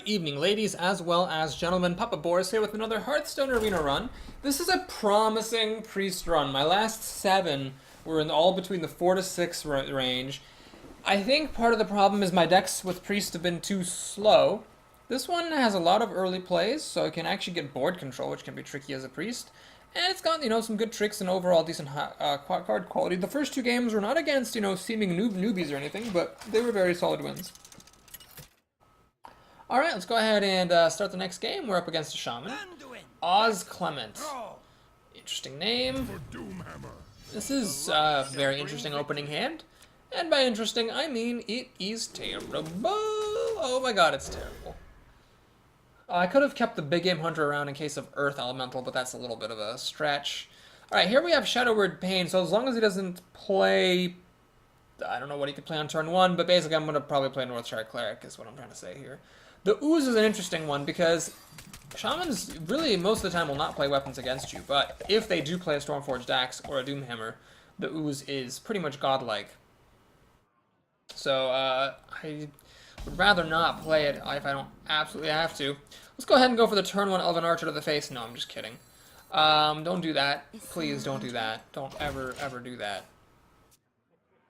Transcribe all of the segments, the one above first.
evening, ladies as well as gentlemen. Papa Boris here with another Hearthstone Arena run. This is a promising priest run. My last 7 were in all between the 4 to 6 range. I think part of the problem is my decks with priest have been too slow. This one has a lot of early plays, so it can actually get board control, which can be tricky as a priest. And it's got, some good tricks and overall decent card quality. The first 2 games were not against, seeming newbies or anything, but they were very solid wins. Alright, let's go ahead and start the next game. We're up against a shaman. Oz Clement. Interesting name. This is a very interesting opening hand. And by interesting, I mean it is terrible. Oh my god, it's terrible. I could have kept the big game hunter around in case of Earth Elemental, but that's a little bit of a stretch. Alright, here we have Shadow Word Pain, so as long as he doesn't play... I don't know what he could play on turn 1, but basically I'm going to probably play Northshire Cleric, is what I'm trying to say here. The Ooze is an interesting one because Shamans really most of the time will not play weapons against you, but if they do play a Stormforged Axe or a Doomhammer, the Ooze is pretty much godlike. So I would rather not play it if I don't absolutely have to. Let's go ahead and go for the turn 1 Elven Archer to the face. No, I'm just kidding. Don't do that. Please don't do that. Don't ever do that.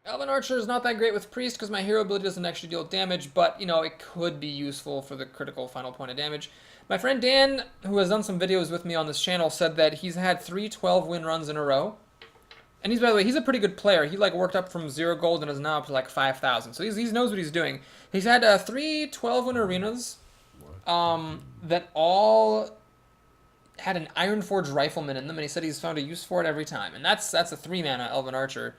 Elven Archer is not that great with Priest because my hero ability doesn't actually deal damage, but, it could be useful for the critical final point of damage. My friend Dan, who has done some videos with me on this channel, said that he's had 3 12-win runs in a row. And by the way, he's a pretty good player. He, worked up from 0 gold and is now up to, 5,000. So he knows what he's doing. He's had 3 12-win arenas that all had an Ironforge Rifleman in them, and he said he's found a use for it every time. And that's a 3-mana Elven Archer.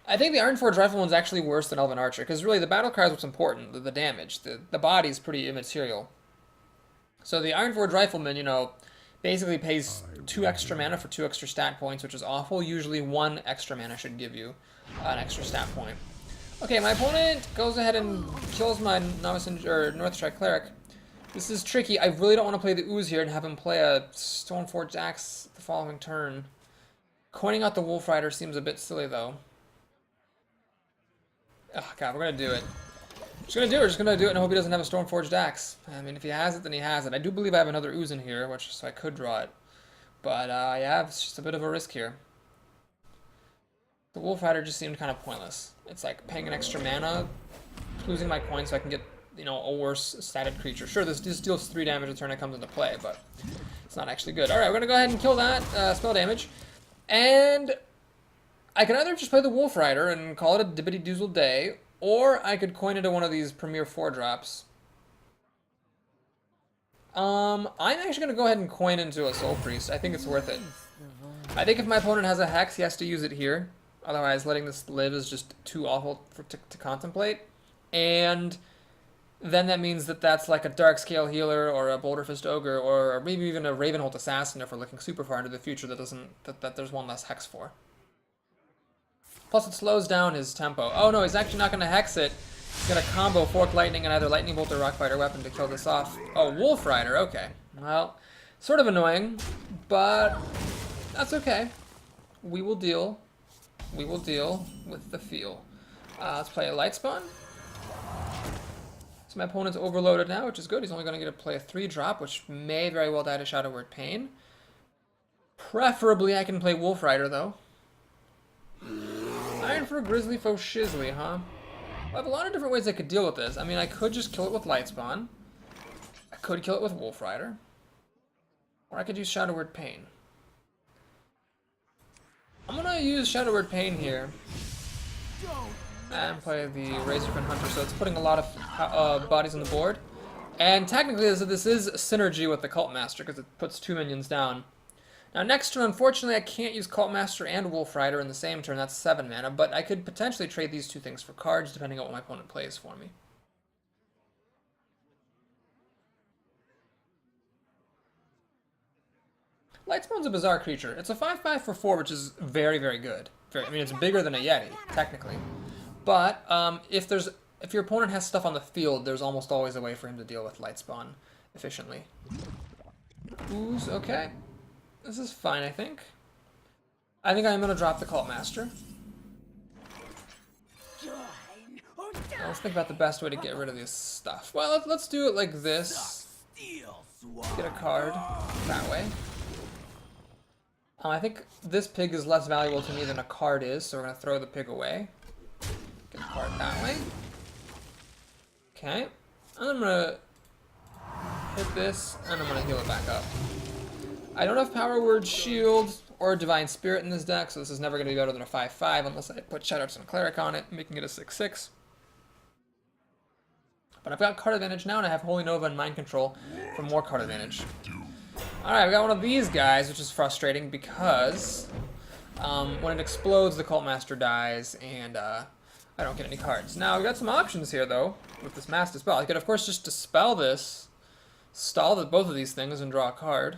I think the Ironforge Rifleman's actually worse than Elven Archer, because really the battle cry is what's important, the damage. The body's pretty immaterial. So the Ironforge Rifleman, basically pays 2 extra mana for 2 extra stat points, which is awful. Usually 1 extra mana should give you an extra stat point. Okay, my opponent goes ahead and kills my Northshire Cleric. This is tricky. I really don't want to play the Ooze here and have him play a Stoneforged Axe the following turn. Coining out the Wolf Rider seems a bit silly, though. Oh god, we're gonna do it. We're just gonna do it and hope he doesn't have a Stormforged Axe. I mean, if he has it, then he has it. I do believe I have another Ooze in here, so I could draw it. But, yeah, it's just a bit of a risk here. The Wolf Rider just seemed kind of pointless. It's like paying an extra mana, losing my coin so I can get, a worse statted creature. Sure, this deals 3 damage the turn it comes into play, but it's not actually good. Alright, we're gonna go ahead and kill that, spell damage. And I could either just play the Wolf Rider and call it a dibbity-doozle day, or I could coin into one of these Premier 4-drops. I'm actually going to go ahead and coin into a Soul Priest. I think it's worth it. I think if my opponent has a Hex, he has to use it here. Otherwise, letting this live is just too awful to contemplate. And then that means that that's like a Darkscale Healer or a Boulder Fist Ogre or maybe even a Ravenholt Assassin if we're looking super far into the future that there's one less Hex for. Plus, it slows down his tempo. Oh no, he's actually not going to Hex it. He's going to combo Forked Lightning and either Lightning Bolt or Rockbiter Weapon to kill this off. Oh, Wolf Rider, okay. Well, sort of annoying, but that's okay. We will deal with the feel. Let's play a Lightspawn. So my opponent's overloaded now, which is good. He's only going to get to play a 3-drop, which may very well die to Shadow Word Pain. Preferably, I can play Wolf Rider, though. Iron for Grizzly Foe Shizzly, huh? I have a lot of different ways I could deal with this. I mean, I could just kill it with Lightspawn. I could kill it with Wolf Rider. Or I could use Shadow Word Pain. I'm gonna use Shadow Word Pain here. And play the Razorfin Hunter, so it's putting a lot of bodies on the board. And technically, this is synergy with the Cult Master, because it puts 2 minions down. Now next turn, unfortunately, I can't use Cult Master and Wolf Rider in the same turn. That's 7 mana, but I could potentially trade these 2 things for cards, depending on what my opponent plays for me. Lightspawn's a bizarre creature. It's a 5/5 for 4, which is very, very good. I mean, it's bigger than a Yeti, technically. But if your opponent has stuff on the field, there's almost always a way for him to deal with Lightspawn efficiently. Ooze, okay. This is fine, I think. I think I'm going to drop the Cult Master. Now let's think about the best way to get rid of this stuff. Well, let's do it like this. Get a card that way. I think this pig is less valuable to me than a card is, so we're going to throw the pig away. Get a card that way. Okay. And I'm going to hit this, and I'm going to heal it back up. I don't have Power Word, Shield, or Divine Spirit in this deck, so this is never going to be better than a 5/5 unless I put Shadow and Cleric on it, making it a 6/6. But I've got card advantage now, and I have Holy Nova and Mind Control for more card advantage. Alright, we got one of these guys, which is frustrating because when it explodes, the Cult Master dies, and I don't get any cards. Now, we've got some options here, though, with this Mass Dispel. I could, of course, just dispel this, stall both of these things, and draw a card.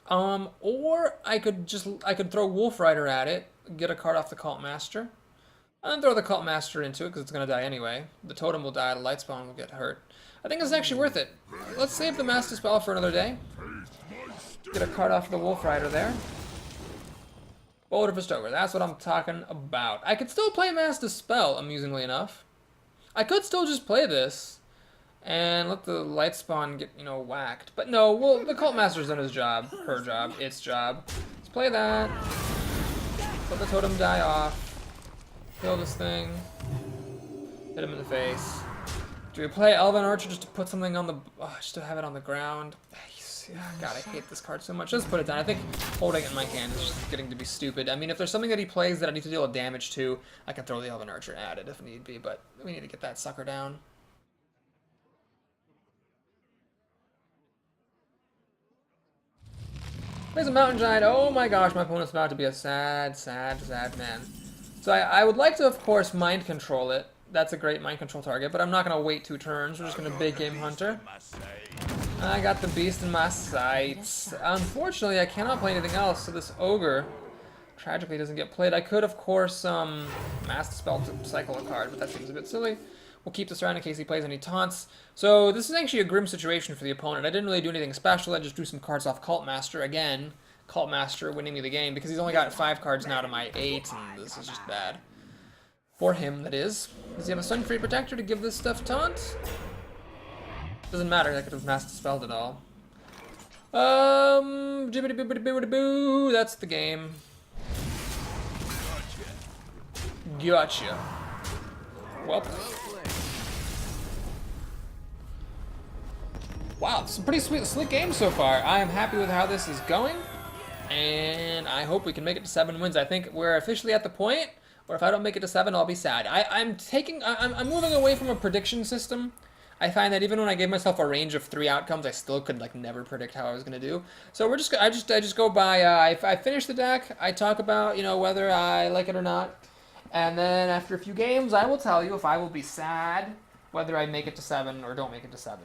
Or I could throw Wolf Rider at it, get a card off the Cult Master, and then throw the Cult Master into it, because it's going to die anyway. The Totem will die, the Light Spawn will get hurt. I think it's actually worth it. Let's save the Mass Dispel for another day. Get a card off the Wolf Rider there. Boulder of Stoker, that's what I'm talking about. I could still play Mass Dispel, amusingly enough. I could still just play this and let the Light Spawn get, you know, whacked. But no, well, the Cult Master's done his job, her job, its job. Let's play that. Let the Totem die off. Kill this thing. Hit him in the face. Do we play Elven Archer just to put something on the... just to have it on the ground? God, I hate this card so much. Just put it down. I think holding it in my hand is just getting to be stupid. I mean, if there's something that he plays that I need to deal with damage to, I can throw the Elven Archer at it if need be, but we need to get that sucker down. There's a Mountain Giant. Oh my gosh, my opponent's about to be a sad, sad, sad man. So I would like to, of course, Mind Control it. That's a great Mind Control target, but I'm not going to wait 2 turns. We're just going to Big Game Hunter. I got the Beast in my sights. Unfortunately, I cannot play anything else, so this Ogre tragically doesn't get played. I could, of course, Mass Dispel to cycle a card, but that seems a bit silly. We'll keep this around in case he plays any taunts. So this is actually a grim situation for the opponent. I didn't really do anything special. I just drew some cards off Cult Master. Again, Cult Master winning me the game because he's only got 5 cards now to my 8, and this is just bad. For him, that is. Does he have a Sunfree Protector to give this stuff taunt? Doesn't matter, I could have Mass Dispelled it all. Jibbity-boo-boo-boo-boo, that's the game. Gotcha. Well. Wow, it's a pretty slick game so far. I am happy with how this is going, and I hope we can make it to 7 wins. I think we're officially at the point where if I don't make it to 7, I'll be sad. I'm moving away from a prediction system. I find that even when I gave myself a range of 3 outcomes, I still could like never predict how I was gonna do. So I just go by. I finish the deck. I talk about, you know, whether I like it or not, and then after a few games, I will tell you if I will be sad whether I make it to 7 or don't make it to 7.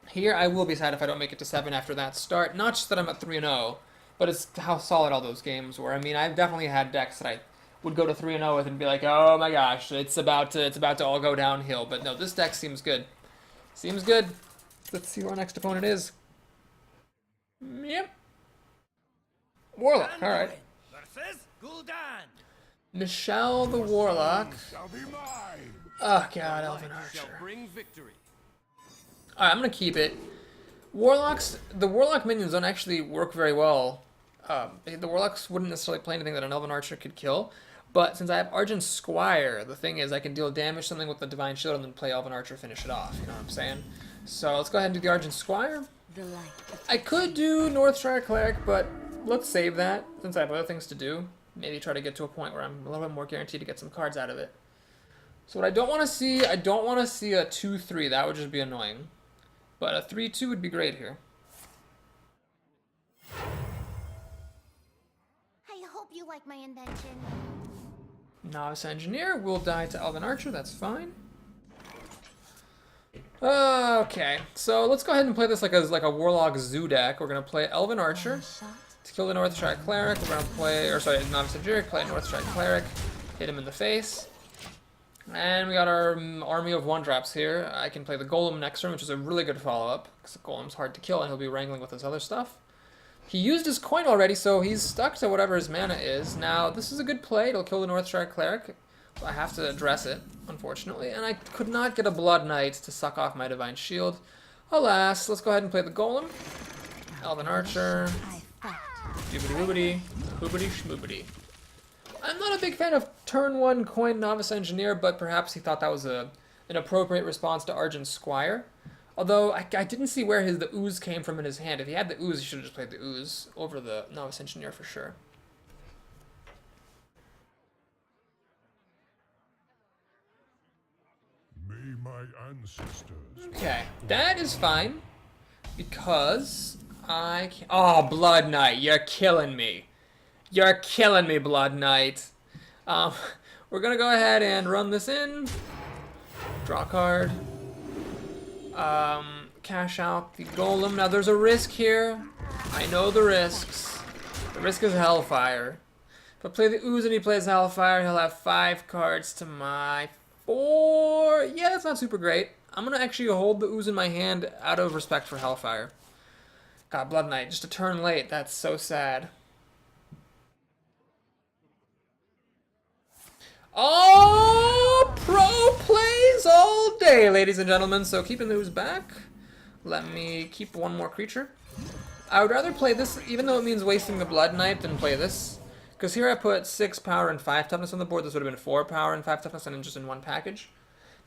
Here, I will be sad if I don't make it to 7 after that start. Not just that I'm at 3-0, but it's how solid all those games were. I mean, I've definitely had decks that I would go to 3-0 with and be like, oh my gosh, it's about to all go downhill. But no, this deck seems good. Seems good. Let's see who our next opponent is. Yep. Warlock, alright. Michelle the Warlock. Oh god, Elven Archer. Alright, I'm gonna keep it. The Warlock minions don't actually work very well. The Warlocks wouldn't necessarily play anything that an Elven Archer could kill. But since I have Argent Squire, the thing is I can deal damage something with the Divine Shield and then play Elven Archer, finish it off. You know what I'm saying? So let's go ahead and do the Argent Squire. I could do Northshire Cleric, but let's save that since I have other things to do. Maybe try to get to a point where I'm a little bit more guaranteed to get some cards out of it. So what I don't want to see, I don't want to see a 2-3. That would just be annoying. But a 3-2 would be great here. I hope you like my invention. Novice Engineer will die to Elven Archer, that's fine. Okay, so let's go ahead and play this like a Warlock Zoo deck. We're going to play Elven Archer to kill the Northshire Cleric. We're going to play, Novice Engineer, play Northshire Cleric, hit him in the face. And we got our army of 1-drops here. I can play the Golem next turn, which is a really good follow-up, because the Golem's hard to kill and he'll be wrangling with his other stuff. He used his coin already, so he's stuck to whatever his mana is. Now, this is a good play. It'll kill the Northshire Cleric. So I have to address it, unfortunately. And I could not get a Blood Knight to suck off my Divine Shield. Alas, let's go ahead and play the Golem. Elven Archer. Doobity woobity. Hoobity schmoobity. I'm not a big fan of turn 1 coin Novice Engineer, but perhaps he thought that was an appropriate response to Argent's Squire. Although, I didn't see where the ooze came from in his hand. If he had the ooze, he should have just played the ooze over the Novice Engineer for sure. May my ancestors. Okay, that is fine. Because I can't... Oh, Blood Knight, you're killing me. You're killing me, Blood Knight. We're gonna go ahead and run this in. Draw a card. Cash out the Golem. Now, there's a risk here. I know the risks. The risk is Hellfire. If I play the Ooze and he plays Hellfire, he'll have 5 cards to my 4. Yeah, that's not super great. I'm going to actually hold the Ooze in my hand out of respect for Hellfire. God, Blood Knight, just a turn late. That's so sad. Oh, pro plays all day, ladies and gentlemen. So keeping the Ooze back. Let me keep one more creature. I would rather play this, even though it means wasting the Blood Knight, than play this. Because here I put 6 power and 5 toughness on the board. This would have been 4 power and 5 toughness and just in one package.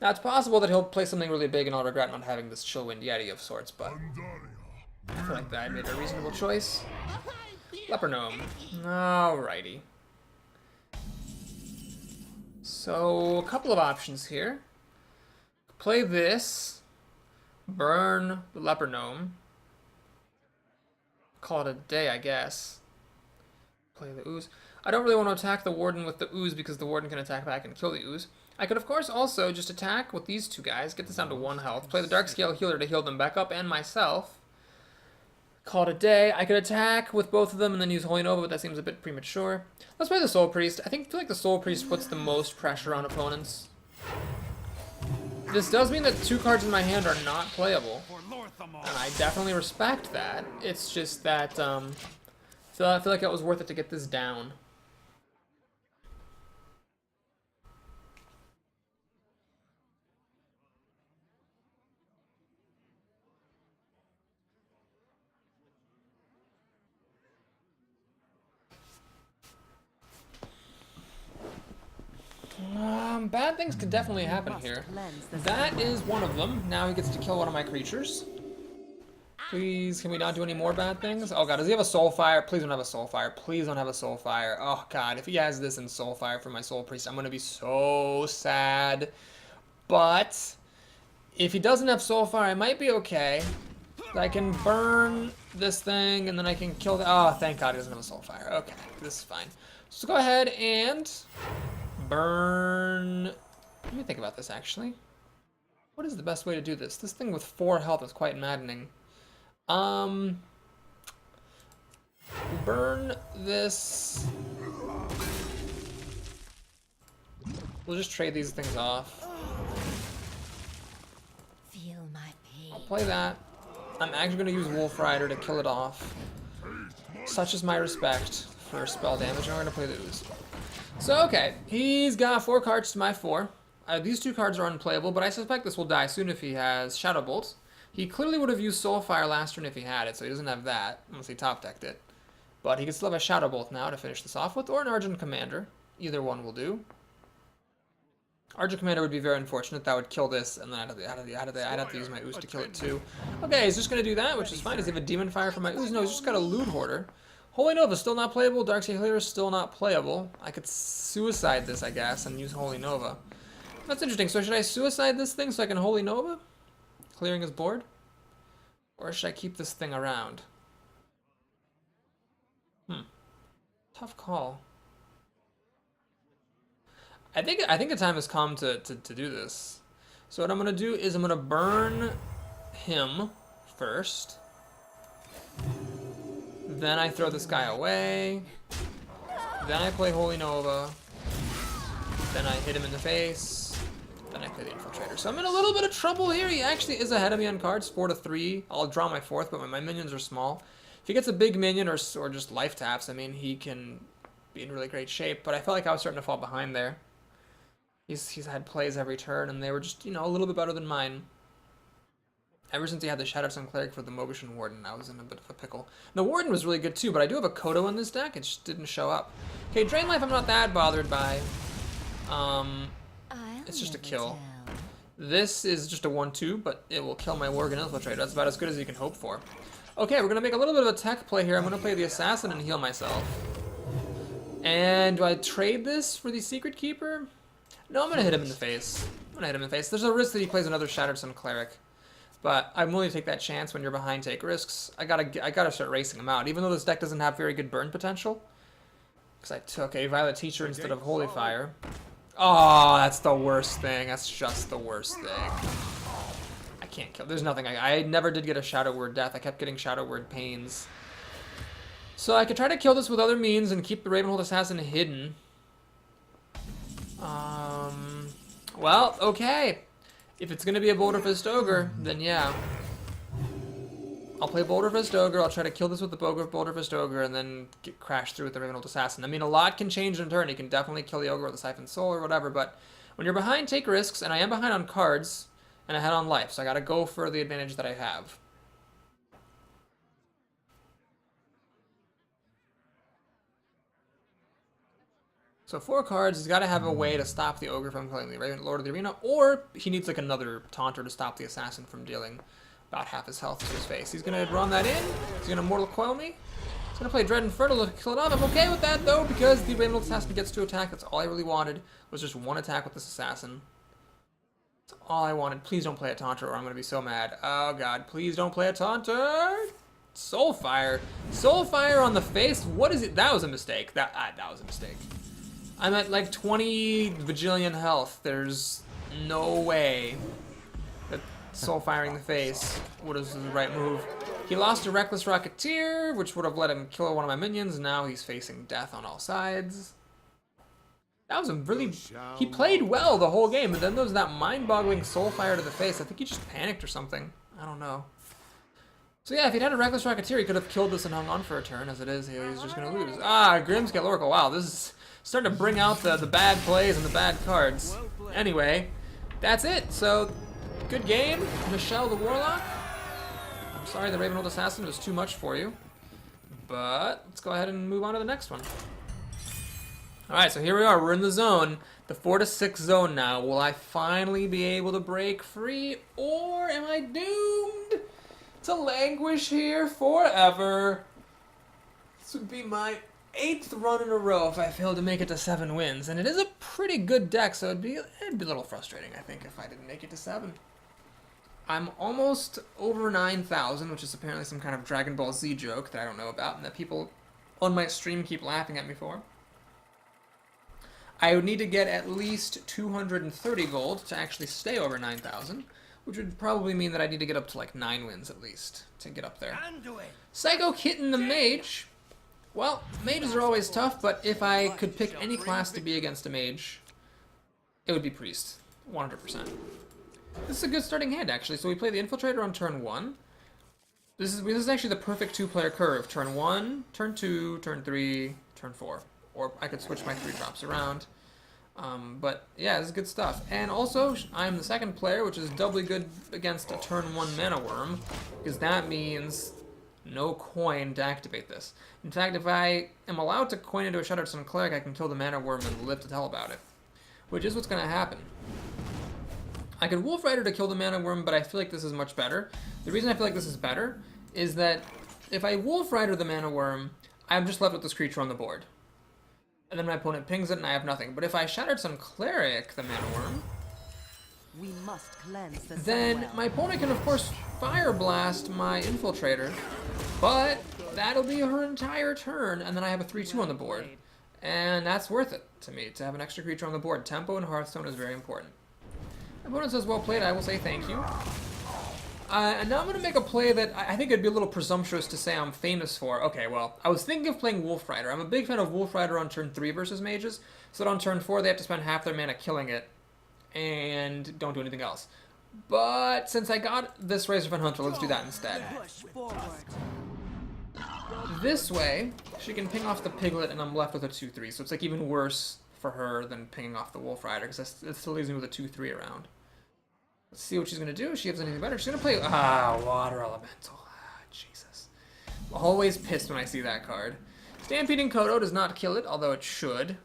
Now, it's possible that he'll play something really big and I'll regret not having this Chillwind Yeti of sorts, but I feel like that I made a reasonable choice. Leper Gnome. Alrighty. So, a couple of options here. Play this. Burn the Leper Gnome. Call it a day, I guess. Play the Ooze. I don't really want to attack the Warden with the Ooze because the Warden can attack back and kill the Ooze. I could, of course, also just attack with these two guys, get this down to 1 health, play the Darkscale Healer to heal them back up, and myself. Call it a day. I could attack with both of them and then use Holy Nova, but that seems a bit premature. Let's play the Soul Priest. I feel like the Soul Priest puts the most pressure on opponents. This does mean that 2 cards in my hand are not playable, and I definitely respect that. It's just that I feel like it was worth it to get this down. Bad things could definitely happen here. That is one of them. Now he gets to kill one of my creatures. Please, can we not do any more bad things? Oh god, does he have a Soulfire? Please don't have a Soulfire. Please don't have a Soulfire. Oh god, if he has this in Soulfire for my Soul Priest, I'm gonna be so sad. But if he doesn't have Soulfire, I might be okay. I can burn this thing, and then I can kill the... Oh, thank god he doesn't have a Soulfire. Okay, this is fine. So go ahead and... burn... Let me think about this, actually. What is the best way to do this? This thing with 4 health is quite maddening. Burn this... We'll just trade these things off. Feel my pain. I'll play that. I'm actually going to use Wolf Rider to kill it off. Such is my respect for spell damage, and I'm going to play the Ooze. So, okay, he's got 4 cards to my 4. These 2 cards are unplayable, but I suspect this will die soon if he has Shadow Bolt. He clearly would have used Soulfire last turn if he had it, so he doesn't have that, unless he top-decked it. But he can still have a Shadow Bolt now to finish this off with, or an Argent Commander. Either one will do. Argent Commander would be very unfortunate. That would kill this, and then I'd have to use my Ooze to kill it too. Okay, he's just going to do that, which is fine. Does he have a Demon Fire for my Ooze? No, he's just got a Loot Hoarder. Holy Nova still not playable. Darksea Healer is still not playable. I could suicide this, I guess, and use Holy Nova. That's interesting. So should I suicide this thing so I can Holy Nova? Clearing his board? Or should I keep this thing around? Tough call. I think the time has come to do this. So what I'm gonna do is I'm gonna burn him first. Then I throw this guy away. Then I play Holy Nova. Then I hit him in the face. Then I play the Infiltrator. So I'm in a little bit of trouble here. He actually is ahead of me on cards, 4-3. I'll draw my 4th, but my minions are small. If he gets a big minion or just life taps, I mean, he can be in really great shape. But I felt like I was starting to fall behind there. He's had plays every turn, and they were just, you know, a little bit better than mine. Ever since he had the Shattered Sun Cleric for the Mobish Warden, I was in a bit of a pickle. The Warden was really good too, but I do have a Kodo in this deck. It just didn't show up. Okay, Drain Life I'm not that bothered by. It's just a kill. This is just a 1-2, but it will kill my Worgen Infiltrator. That's about as good as you can hope for. Okay, we're going to make a little bit of a tech play here. I'm going to play the Assassin and heal myself. And do I trade this for the Secret Keeper? No, I'm going to hit him in the face. There's a risk that he plays another Shattered Sun Cleric. But I'm willing to take that chance when you're behind, take risks. I gotta start racing him out, even though this deck doesn't have very good burn potential. Because I took a Violet Teacher instead of Holy Fire. Oh, that's the worst thing. That's just the worst thing. I can't kill. There's nothing. I never did get a Shadow Word Death. I kept getting Shadow Word Pains. So I could try to kill this with other means and keep the Ravenhold Assassin hidden. Well, okay. If it's going to be a Boulder Fist Ogre, then yeah. I'll play Boulder Fist Ogre, I'll try to kill this with the Boulder Fist Ogre, and then crash through with the Ravenhold Assassin. I mean, a lot can change in a turn. You can definitely kill the Ogre with the Siphon Soul or whatever, but when you're behind, take risks, and I am behind on cards, and ahead on life, so I gotta go for the advantage that I have. So 4 cards, he's got to have a way to stop the Ogre from killing the Lord of the Arena, or he needs like another Taunter to stop the Assassin from dealing about half his health to his face. He's going to run that in, he's going to Mortal Coil me, he's going to play Dread Infernal to kill it off. I'm okay with that though, because the Ravenhold Assassin gets to attack. That's all I really wanted, was just one attack with this Assassin. That's all I wanted. Please don't play a Taunter or I'm going to be so mad. Oh god, please don't play a Taunter! Soulfire. Soulfire on the face? What is it? That was a mistake. That was a mistake. I'm at like 20 bajillion health. There's no way that Soul Firing the face was the right move. He lost a Reckless Rocketeer, which would have let him kill one of my minions, and now he's facing death on all sides. That was a really... He played well the whole game, but then there was that mind-boggling Soul Fire to the face. I think he just panicked or something. I don't know. So yeah, if he'd had a Reckless Rocketeer, he could have killed this and hung on for a turn. As it is, he's just going to lose. Ah, Grimscale Oracle. Wow, this is... starting to bring out the bad plays and the bad cards. Anyway, that's it. So, good game. Michelle the Warlock. I'm sorry the Ravenhold Assassin was too much for you. But, let's go ahead and move on to the next one. Alright, so here we are. We're in the zone. The 4 to 6 zone now. Will I finally be able to break free? Or am I doomed to languish here forever? This would be my 8th run in a row if I failed to make it to 7 wins, and it is a pretty good deck, so it'd be a little frustrating, I think, if I didn't make it to 7. I'm almost over 9,000, which is apparently some kind of Dragon Ball Z joke that I don't know about, and that people on my stream keep laughing at me for. I would need to get at least 230 gold to actually stay over 9,000, which would probably mean that I need to get up to like 9 wins at least to get up there. Psycho Kitten the Mage. Well, mages are always tough, but if I could pick any class to be against a mage, it would be Priest, 100%. This is a good starting hand, actually. So we play the Infiltrator on turn 1. This is actually the perfect 2-player curve. Turn 1, turn 2, turn 3, turn 4. Or I could switch my 3 drops around. But yeah, this is good stuff. And also, I'm the second player, which is doubly good against a turn 1 Mana Worm, because that means no coin to activate this. In fact, if I am allowed to coin into a Shattered Sun Cleric, I can kill the Mana Worm and live to tell about it. Which is what's going to happen. I could Wolf Rider to kill the Mana Worm, but I feel like this is much better. The reason I feel like this is better is that if I Wolf Rider the Mana Worm, I'm just left with this creature on the board. And then my opponent pings it and I have nothing. But if I Shattered Sun Cleric the Mana Worm, We must cleanse the then Sunwell. my opponent can of course Fire Blast my Infiltrator, but that'll be her entire turn, and then I have a 3-2 on the board. And that's worth it to me, to have an extra creature on the board. Tempo in Hearthstone is very important. My opponent says, well played, I will say thank you. And now I'm going to make a play that I think it'd be a little presumptuous to say I'm famous for. Okay, well, I was thinking of playing Wolf Rider. I'm a big fan of Wolf Rider on turn 3 versus mages, so that on turn 4 they have to spend half their mana killing it, and don't do anything else. But since I got this Razorfen Hunter, let's do that instead. Push forward. This way, she can ping off the Piglet, and I'm left with a 2-3, so it's like even worse for her than pinging off the Wolf Rider, because it still leaves me with a 2-3 around. Let's see what she's going to do. If she has anything better. She's going to play... Water Elemental. Jesus. I'm always pissed when I see that card. Stampeding Kodo does not kill it, although it should.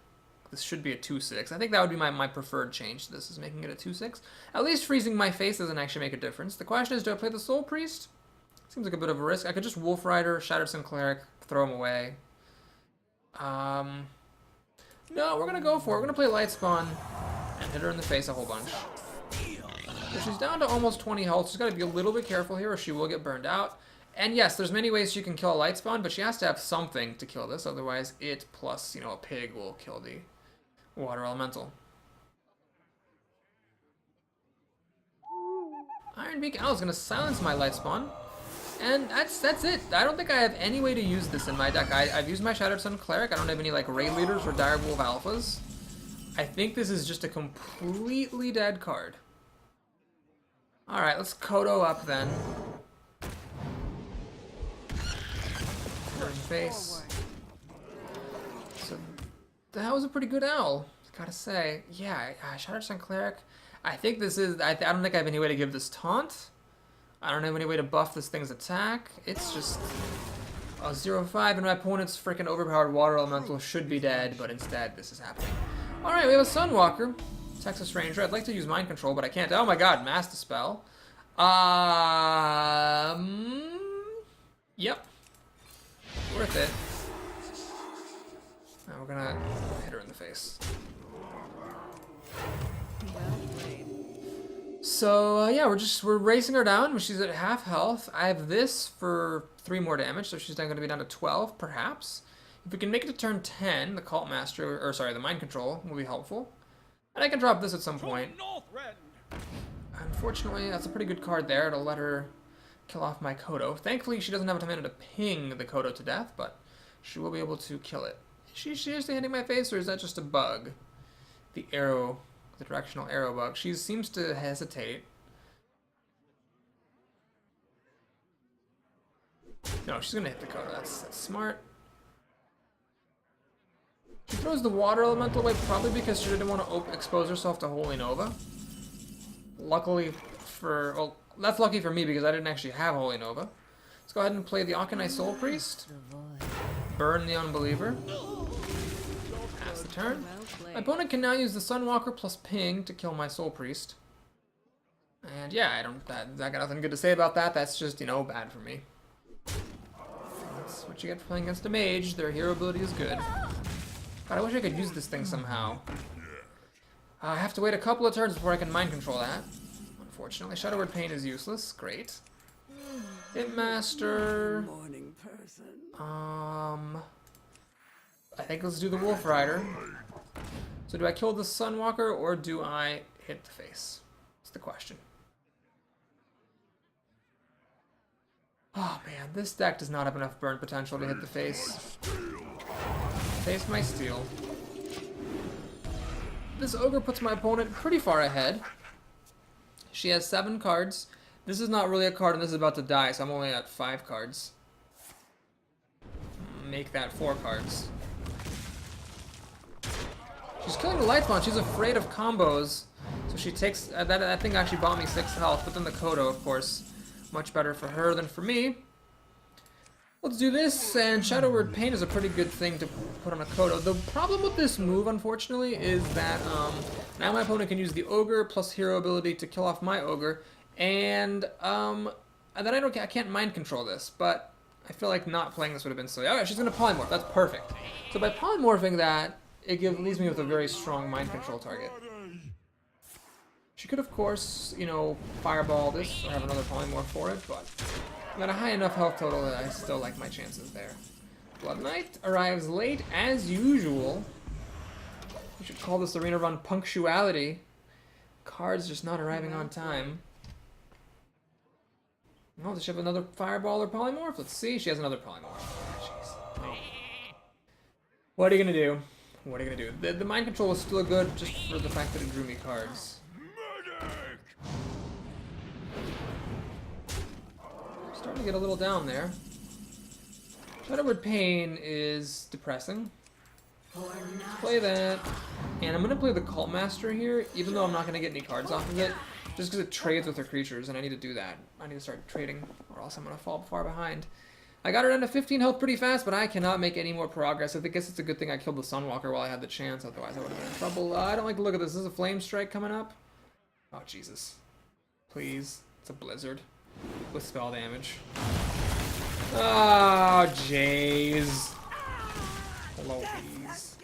This should be a 2-6. I think that would be my preferred change to this, is making it a 2-6. At least freezing my face doesn't actually make a difference. The question is, do I play the Soul Priest? Seems like a bit of a risk. I could just Wolf Rider, Shattered Sun Cleric, throw him away. No, we're going to go for it. We're going to play Lightspawn and hit her in the face a whole bunch. So she's down to almost 20 health. She's got to be a little bit careful here or she will get burned out. And yes, there's many ways she can kill a Lightspawn, but she has to have something to kill this. Otherwise, it plus, a pig will kill the Water Elemental. Ironbeak Owl is going to silence my Lightspawn. And that's it. I don't think I have any way to use this in my deck. I've used my Shattered Sun Cleric. I don't have any Raid Leaders or Direwolf Alphas. I think this is just a completely dead card. Alright, let's Kodo up then. Face. So that was a pretty good owl, gotta say. Yeah, Shattered Sun Cleric. I think this is... I don't think I have any way to give this taunt. I don't have any way to buff this thing's attack. It's just a 0-5, and my opponent's freaking overpowered Water Elemental should be dead, but instead this is happening. Alright, we have a Sunwalker. Texas Ranger. I'd like to use Mind Control, but I can't. Oh my god, Mass Dispel. Yep. Worth it. Now we're gonna hit her in the face. So yeah, we're racing her down. She's at half health. I have this for 3 more damage, so she's then going to be down to 12, perhaps. If we can make it to turn 10, the Cult Master, or sorry, the Mind Control will be helpful. And I can drop this at some point. Unfortunately, that's a pretty good card there to let her kill off my Kodo. Thankfully, she doesn't have enough mana to ping the Kodo to death, but she will be able to kill it. Is she seriously hitting my face, or is that just a bug? The arrow, the directional arrow bug. She seems to hesitate. No, she's going to hit the Kodo. That's smart. She throws the Water Elemental away, probably because she didn't want to expose herself to Holy Nova. Luckily for... Well, that's lucky for me because I didn't actually have Holy Nova. Let's go ahead and play the Akanai Soul Priest. Burn the Unbeliever. Pass the turn. My opponent can now use the Sunwalker plus Ping to kill my Soul Priest. And yeah, I got nothing good to say about that. That's just, bad for me. That's what you get for playing against a mage. Their hero ability is good. God, I wish I could use this thing somehow. I have to wait a couple of turns before I can Mind Control that. Unfortunately, Shadow Word Pain is useless. Great. Hitmaster. Morning person. I think let's do the Wolf Rider. So do I kill the Sunwalker or do I hit the face? That's the question. Oh man, this deck does not have enough burn potential to hit the face. Face my steel. This Ogre puts my opponent pretty far ahead. She has 7 cards. This is not really a card and this is about to die, so I'm only at 5 cards. Make that 4 cards. She's killing the Lightspawn. She's afraid of combos. So she takes... that thing actually bought me 6 health, but then the Kodo, of course, much better for her than for me. Let's do this, and Shadow Word Pain is a pretty good thing to put on a Kodo. The problem with this move, unfortunately, is that now my opponent can use the Ogre plus hero ability to kill off my Ogre, and then I can't Mind Control this, but I feel like not playing this would have been silly. Alright, she's going to Polymorph. That's perfect. So by Polymorphing that, it leaves me with a very strong Mind Control target. She could, of course, Fireball this, or have another Polymorph for it, but I'm at a high enough health total that I still like my chances there. Blood Knight arrives late, as usual. We should call this arena run punctuality. Cards just not arriving on time. Oh, does she have another Fireball or Polymorph? Let's see. She has another Polymorph. Jeez. What are you going to do? What are you going to do? The Mind Control was still good just for the fact that it drew me cards. Starting to get a little down there. Shadow Word Pain is depressing. Play that. And I'm going to play the Cult Master here, even though I'm not going to get any cards off of it, just because it trades with her creatures, and I need to do that. I need to start trading, or else I'm going to fall far behind. I got her down to 15 health pretty fast, but I cannot make any more progress. I guess it's a good thing I killed the Sunwalker while I had the chance, otherwise I would have been in trouble. I don't like the look of this. This is a Flame Strike coming up. Oh, Jesus. Please. It's a Blizzard with spell damage. Oh, jeez. Hello, bees.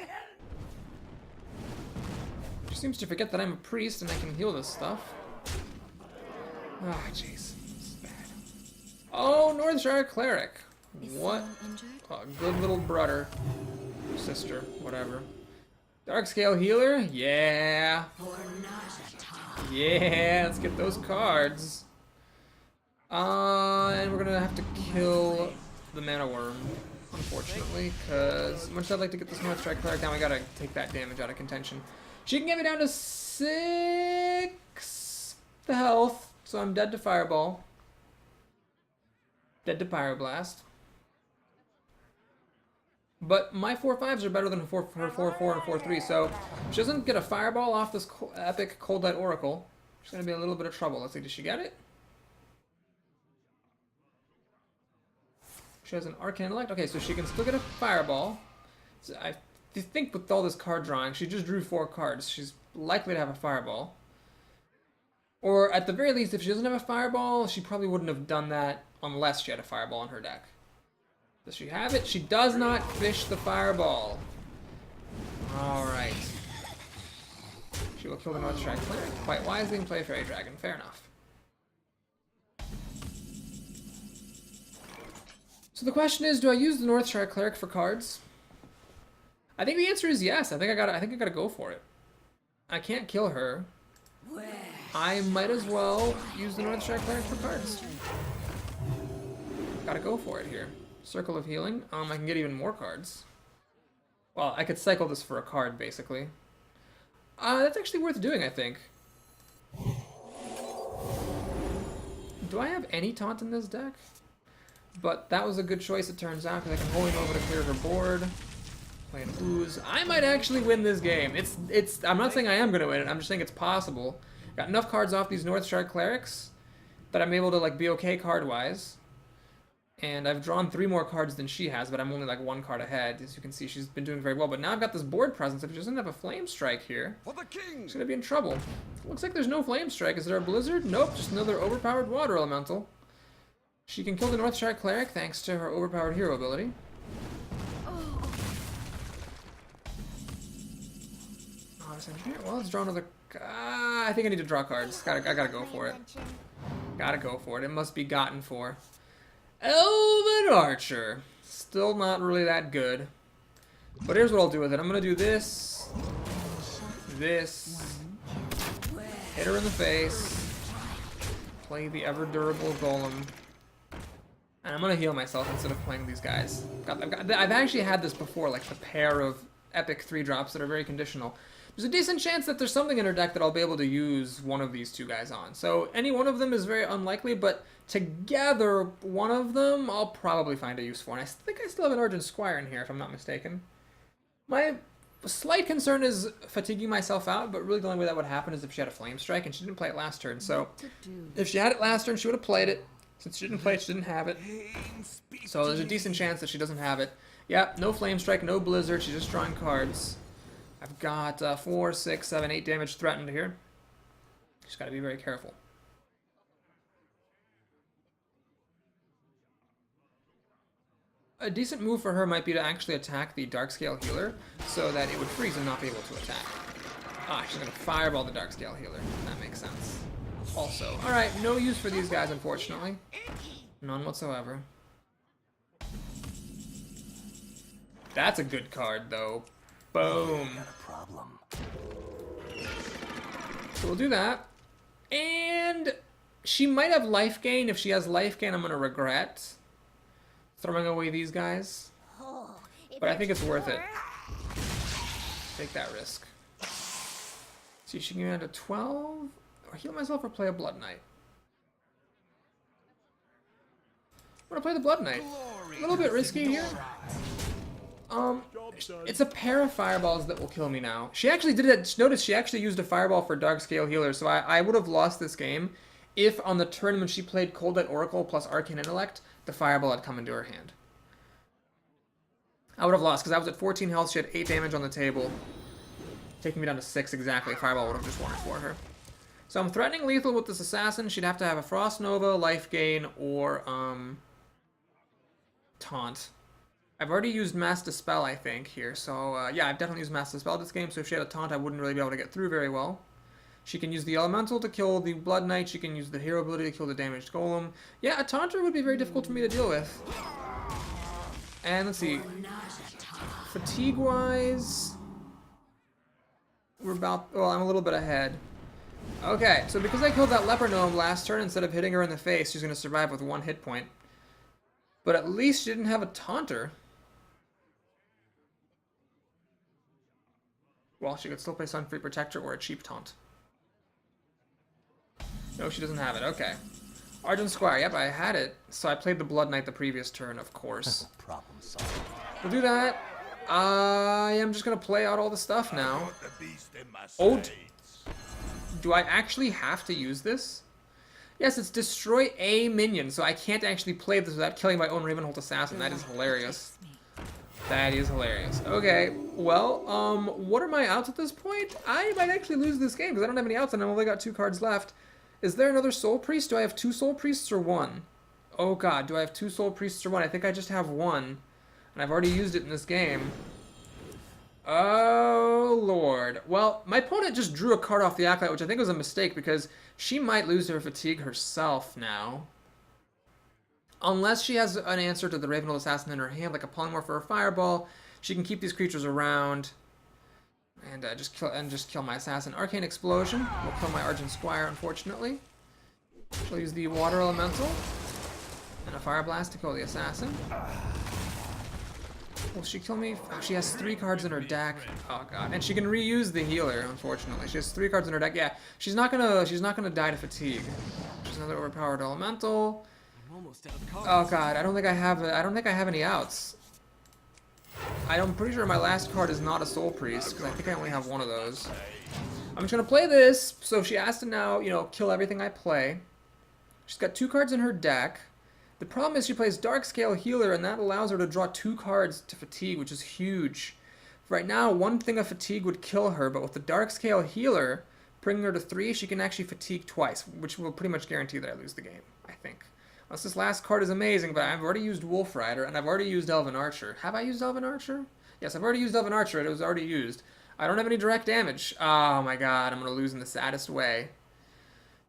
She seems to forget that I'm a priest and I can heal this stuff. Ah, jeez. This is bad. Oh, Northshire Cleric. What? Oh, good little brother. Sister. Whatever. Darkscale Healer? Yeah. Yeah, let's get those cards. And we're gonna have to kill the Mana Worm, unfortunately, because as much as I'd like to get this Northshire Cleric down, I gotta take that damage out of contention. She can get me down to 6 the health, so I'm dead to Fireball. Dead to Pyroblast. But my 4/5s are better than her 4/4 and 4/3, so if she doesn't get a Fireball off this epic Cold Light Oracle, she's gonna be in a little bit of trouble. Let's see, did she get it? She has an Arcane Intellect. Okay, so she can still get a Fireball. So I think with all this card drawing, she just drew 4 cards. She's likely to have a Fireball. Or at the very least, if she doesn't have a Fireball, she probably wouldn't have done that unless she had a Fireball in her deck. Does she have it? She does not fish the Fireball. Alright. She will kill the Northshire Cleric quite wisely and play Fairy Dragon. Fair enough. So the question is, do I use the Northshire Cleric for cards? I think the answer is yes. I think I gotta go for it. I can't kill her. I might as well use the Northshire Cleric for cards. Gotta go for it here. Circle of Healing. I can get even more cards. Well, I could cycle this for a card, basically. That's actually worth doing, I think. Do I have any taunt in this deck? But that was a good choice, it turns out, because I can Holy Nova to clear her board. Play an Ooze. I might actually win this game. I'm not saying I am going to win it, I'm just saying it's possible. Got enough cards off these Northshire Clerics that I'm able to like be okay card-wise. And I've drawn 3 more cards than she has, but I'm only like 1 card ahead. As you can see, she's been doing very well. But now I've got this board presence. If she doesn't have a Flame Strike here, she's going to be in trouble. Looks like there's no Flame Strike. Is there a Blizzard? Nope, just another overpowered Water Elemental. She can kill the Northshire Cleric thanks to her overpowered hero ability. Well, let's draw another. I think I need to draw cards. I gotta go for it. Gotta go for it. It must be gotten for. Elven Archer. Still not really that good. But here's what I'll do with it. I'm gonna do this. This. Hit her in the face. Play the ever durable Golem. And I'm gonna heal myself instead of playing these guys. I've actually had this before, like the pair of epic 3-drops that are very conditional. There's a decent chance that there's something in her deck that I'll be able to use one of these 2 guys on. So any one of them is very unlikely, but together, one of them I'll probably find a use for. And I think I still have an Argent Squire in here, if I'm not mistaken. My slight concern is fatiguing myself out, but really the only way that would happen is if she had a Flame Strike, and she didn't play it last turn. So if she had it last turn, she would have played it. Since she didn't play it, she didn't have it. So there's a decent chance that she doesn't have it. Yeah, no Flame Strike, no Blizzard, she's just drawing cards. I've got 4, 6, 7, 8 damage threatened here. Just gotta be very careful. A decent move for her might be to actually attack the Darkscale Healer so that it would freeze and not be able to attack. Ah, she's gonna Fireball the Darkscale Healer. That makes sense. Also, alright, no use for these guys, unfortunately. None whatsoever. That's a good card, though. Boom. So we'll do that. And she might have life gain. If she has life gain, I'm going to regret throwing away these guys. But I think it's worth it. Take that risk. See, she can get down to 12. Or heal myself or play a Blood Knight. I'm going to play the Blood Knight. A little bit risky here. It's a pair of fireballs that will kill me now. She actually did it. Notice she actually used a fireball for Dark Scale Healer, so I would have lost this game if on the turn when she played Cold Light Oracle plus Arcane Intellect, the fireball had come into her hand. I would have lost because I was at 14 health. She had 8 damage on the table, taking me down to 6 exactly. Fireball would have just won it for her. So I'm threatening lethal with this assassin. She'd have to have a Frost Nova, Life Gain, or Taunt. I've already used Mass Dispel, I think, here. So, yeah, I've definitely used Mass Dispel this game, so if she had a Taunt, I wouldn't really be able to get through very well. She can use the Elemental to kill the Blood Knight. She can use the Hero ability to kill the damaged Golem. Yeah, a Taunter would be very difficult for me to deal with. And let's see. Fatigue-wise, we're about... Well, I'm a little bit ahead. Okay, so because I killed that Leper Gnome last turn, instead of hitting her in the face, she's going to survive with 1 hit point. But at least she didn't have a Taunter. Well, she could still play Sunfree Protector or a cheap taunt. No, she doesn't have it. Okay. Argent Squire. Yep, I had it. So I played the Blood Knight the previous turn, of course. Problem solved. We'll do that. I am just going to play out all the stuff now. Oh, do I actually have to use this? Yes, it's destroy a minion, so I can't actually play this without killing my own Ravenholt Assassin. That is hilarious. That is hilarious. Okay, well, what are my outs at this point? I might actually lose this game because I don't have any outs and I've only got 2 cards left. Is there another Soul Priest? Do I have 2 Soul Priests or 1? Oh god, do I have 2 Soul Priests or 1? I think I just have 1. And I've already used it in this game. Oh, Lord. Well, my opponent just drew a card off the Acolyte, which I think was a mistake because she might lose her Fatigue herself now. Unless she has an answer to the Ravenholt Assassin in her hand, like a Polymorph or a Fireball, she can keep these creatures around and just kill my Assassin. Arcane Explosion will kill my Argent Squire, unfortunately. She'll use the Water Elemental and a Fire Blast to kill the Assassin. Will she kill me? Oh, she has 3 cards in her deck. Oh god, and she can reuse the healer. Unfortunately, she has 3 cards in her deck. Yeah, she's not gonna die to fatigue. She's another overpowered elemental. Oh god, I don't think I have any outs. I'm pretty sure my last card is not a Soul Priest because I think I only have 1 of those. I'm just gonna play this. So she has to now, kill everything I play. She's got 2 cards in her deck. The problem is she plays Dark Scale Healer, and that allows her to draw 2 cards to Fatigue, which is huge. Right now, 1 thing of Fatigue would kill her, but with the Dark Scale Healer, bringing her to 3, she can actually Fatigue twice, which will pretty much guarantee that I lose the game, I think. Unless this last card is amazing, but I've already used Wolf Rider, and I've already used Elven Archer. Have I used Elven Archer? Yes, I've already used Elven Archer, it was already used. I don't have any direct damage. Oh my god, I'm going to lose in the saddest way.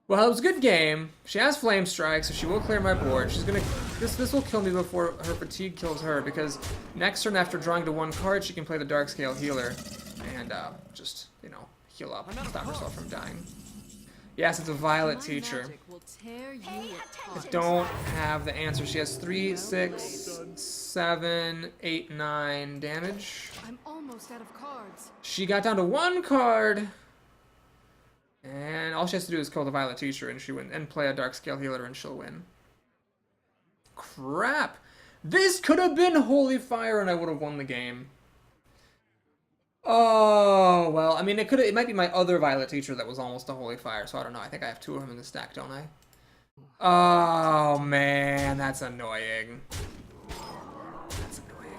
Well, it was a good game. She has Flame Strike, so she will clear my board. She's gonna... This will kill me before her Fatigue kills her, because next turn after drawing to 1 card, she can play the Dark Scale Healer and just, heal up and stop herself from dying. Yes, it's a Violet Teacher. I don't have the answer. She has 3, 6, 7, 8, 9 damage. I'm almost out of cards. She got down to 1 card. And all she has to do is kill the Violet Teacher and she win, and play a Dark Scale Healer and she'll win. Crap! This could have been Holy Fire and I would have won the game. Oh, well, I mean, it might be my other Violet Teacher that was almost a Holy Fire, so I don't know. I think I have 2 of them in the stack, don't I? Oh, man, that's annoying. That's annoying.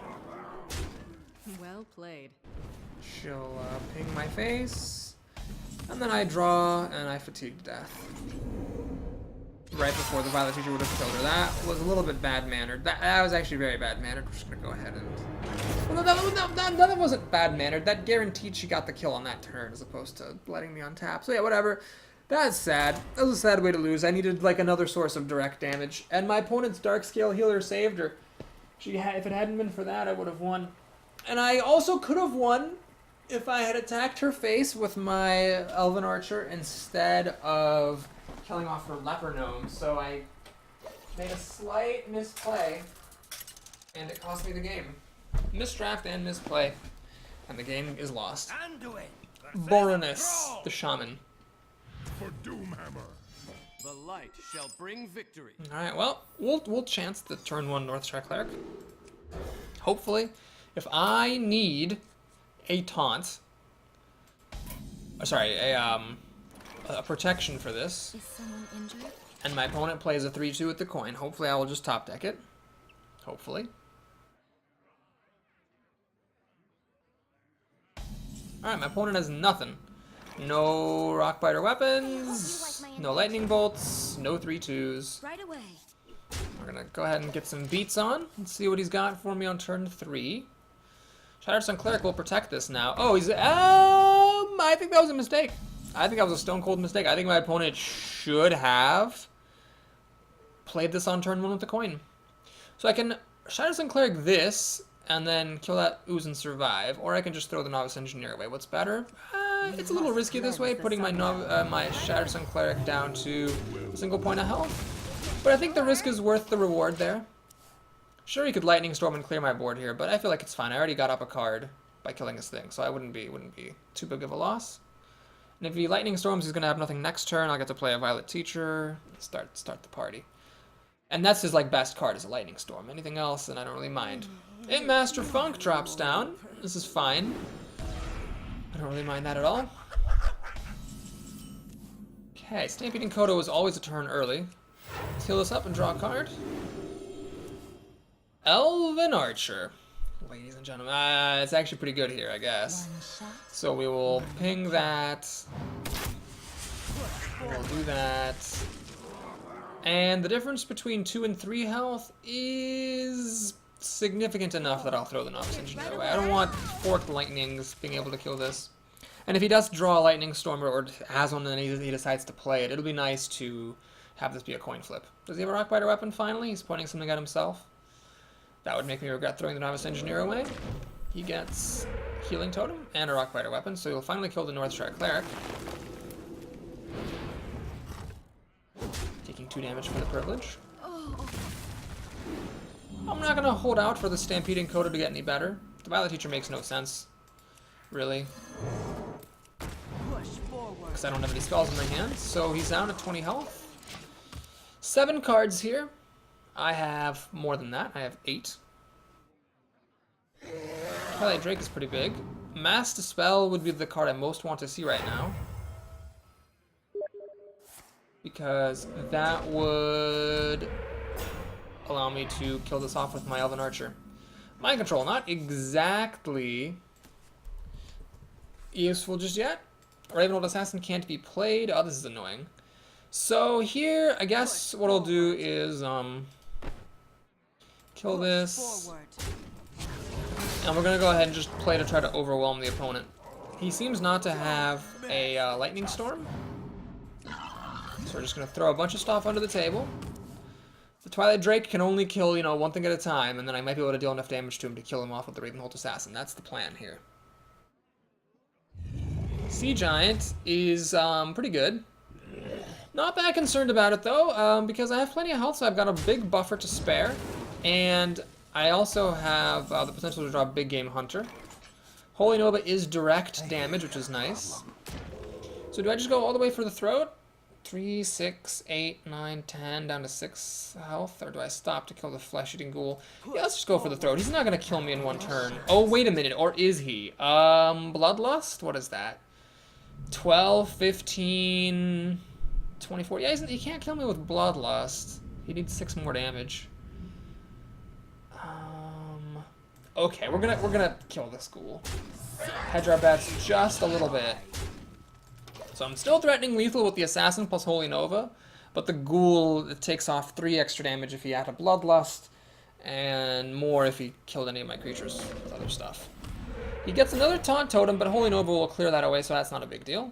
Well played. She'll ping my face. And then I draw, and I Fatigue to death. Right before the Violet Teacher would have killed her. That was a little bit bad-mannered. That was actually very bad-mannered. We're just going to go ahead and... Well, no, that wasn't bad-mannered. That guaranteed she got the kill on that turn, as opposed to letting me untap. So yeah, whatever. That's sad. That was a sad way to lose. I needed, another source of direct damage. And my opponent's Dark Scale Healer saved her. If it hadn't been for that, I would have won. And I also could have won if I had attacked her face with my Elven Archer instead of killing off her Leper Gnome. So I made a slight misplay, and it cost me the game. Misdraft and misplay, and the game is lost. Baroness, the Shaman. For Doomhammer. The light shall bring victory. All right, well, we'll chance the turn 1 North Star Cleric. Hopefully. If I need a taunt, sorry, a protection for this, Is someone injured? and my opponent plays a 3-2 with the coin, hopefully I will just top deck it. Hopefully. Alright, my opponent has nothing. No rock biter weapons, no lightning bolts, no 3-2s. Right away. We're gonna go ahead and get some beats on and see what he's got for me on turn 3. Shattered Sun Cleric will protect this now. Oh, he's I think that was a mistake. I think that was a stone cold mistake. I think my opponent should have played this on turn 1 with the coin. So I can Shattered Sun Cleric this and then kill that ooze and survive, or I can just throw the Novice Engineer away. What's better? It's a little risky this way, putting my my Shattered Sun Cleric down to a single point of health. But I think the risk is worth the reward there. Sure, he could Lightning Storm and clear my board here, but I feel like it's fine. I already got up a card by killing his thing, so I wouldn't be too big of a loss. And if he Lightning Storms, he's gonna have nothing next turn. I'll get to play a Violet Teacher, start the party. And that's his like best card is a Lightning Storm. Anything else, then I don't really mind. And Master Funk drops down. This is fine. I don't really mind that at all. Okay, Stampeding Kodo is always a turn early. Let's heal this up and draw a card. Elven Archer. Ladies and gentlemen, it's actually pretty good here, I guess. So we will ping that. We'll do that. And the difference between 2 and 3 health is significant enough that I'll throw the Novice Engineer away. I don't want Forked Lightnings being able to kill this. And if he does draw a Lightning Storm or has one and he decides to play it, it'll be nice to have this be a coin flip. Does he have a Rockbiter weapon finally? He's pointing something at himself. That would make me regret throwing the Novice Engineer away. He gets Healing Totem and a Rockbiter weapon, so he'll finally kill the Northshire Cleric. Taking 2 damage for the privilege. I'm not gonna hold out for the Stampeding Coda to get any better. The Violet Teacher makes no sense, really, because I don't have any spells in my hand. So he's down at 20 health. 7 cards here. I have more than that. I have 8. Twilight Drake is pretty big. Mass Dispel would be the card I most want to see right now, because that would allow me to kill this off with my Elven Archer. Mind Control, not exactly useful just yet. Ravenhold Assassin can't be played. Oh, this is annoying. So here, I guess what I'll do is kill this, and we're gonna go ahead and just play to try to overwhelm the opponent. He seems not to have a Lightning Storm, so we're just gonna throw a bunch of stuff under the table. The Twilight Drake can only kill, you know, one thing at a time, and then I might be able to deal enough damage to him to kill him off with the Ravenhold Assassin. That's the plan here. Sea Giant is pretty good. Not that concerned about it though, because I have plenty of health, so I've got a big buffer to spare, and I also have the potential to draw Big Game Hunter. Holy Nova is direct damage, which is nice. So do I just go all the way for the throat? 3, 6, 8, 9, 10, down to 6 health, or do I stop to kill the flesh-eating ghoul? Yeah, let's just go for the throat. He's not gonna kill me in one turn. Oh, wait a minute, or is he? Bloodlust? What is that? 12, 15, 24. Yeah, he can't kill me with Bloodlust. He needs 6 more damage. Okay, we're gonna kill this ghoul. Hedge our bets just a little bit. So I'm still threatening lethal with the Assassin plus Holy Nova, but the Ghoul, it takes off 3 extra damage if he had a Bloodlust, and more if he killed any of my creatures with other stuff. He gets another Taunt Totem, but Holy Nova will clear that away, so that's not a big deal.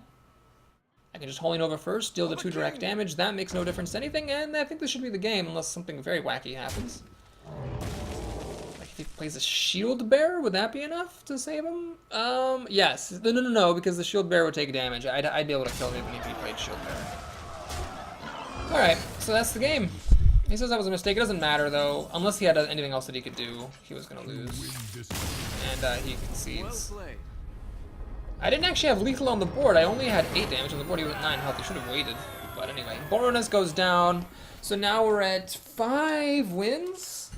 I can just Holy Nova first, deal the 2 direct damage. That makes no difference to anything, and I think this should be the game, unless something very wacky happens. Like if he plays a Shield Bearer, would that be enough to save him? Yes. No, because the Shield Bearer would take damage. I'd be able to kill him even if he played Shield Bearer. Alright, so that's the game. He says that was a mistake. It doesn't matter, though. Unless he had anything else that he could do, he was going to lose. And he concedes. I didn't actually have lethal on the board. I only had 8 damage on the board. He was at 9 health. He should have waited. But anyway, Boroness goes down. So now we're at 5 wins.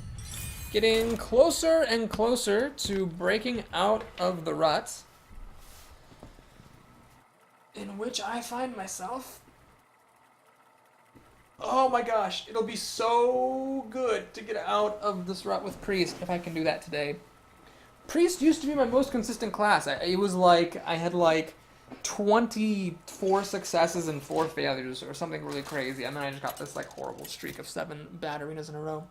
Getting closer and closer to breaking out of the rut in which I find myself. Oh my gosh, it'll be so good to get out of this rut with Priest if I can do that today. Priest used to be my most consistent class. It was like, I had like 24 successes and 4 failures or something really crazy. And then I just got this like horrible streak of 7 bad arenas in a row.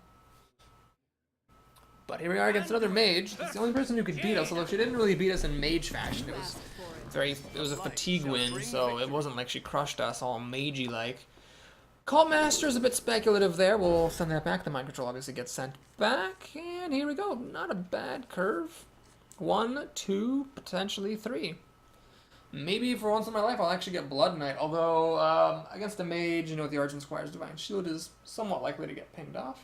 But here we are against another mage. It's the only person who could beat us, although she didn't really beat us in mage fashion. It was a fatigue win, so it wasn't like she crushed us all magey like. Cult Master is a bit speculative there. We'll send that back. The mind control obviously gets sent back. And here we go. Not a bad curve. 1, 2, potentially 3. Maybe for once in my life I'll actually get Blood Knight. Although, against a mage, you know, with the Argent Squire's Divine Shield is somewhat likely to get pinged off.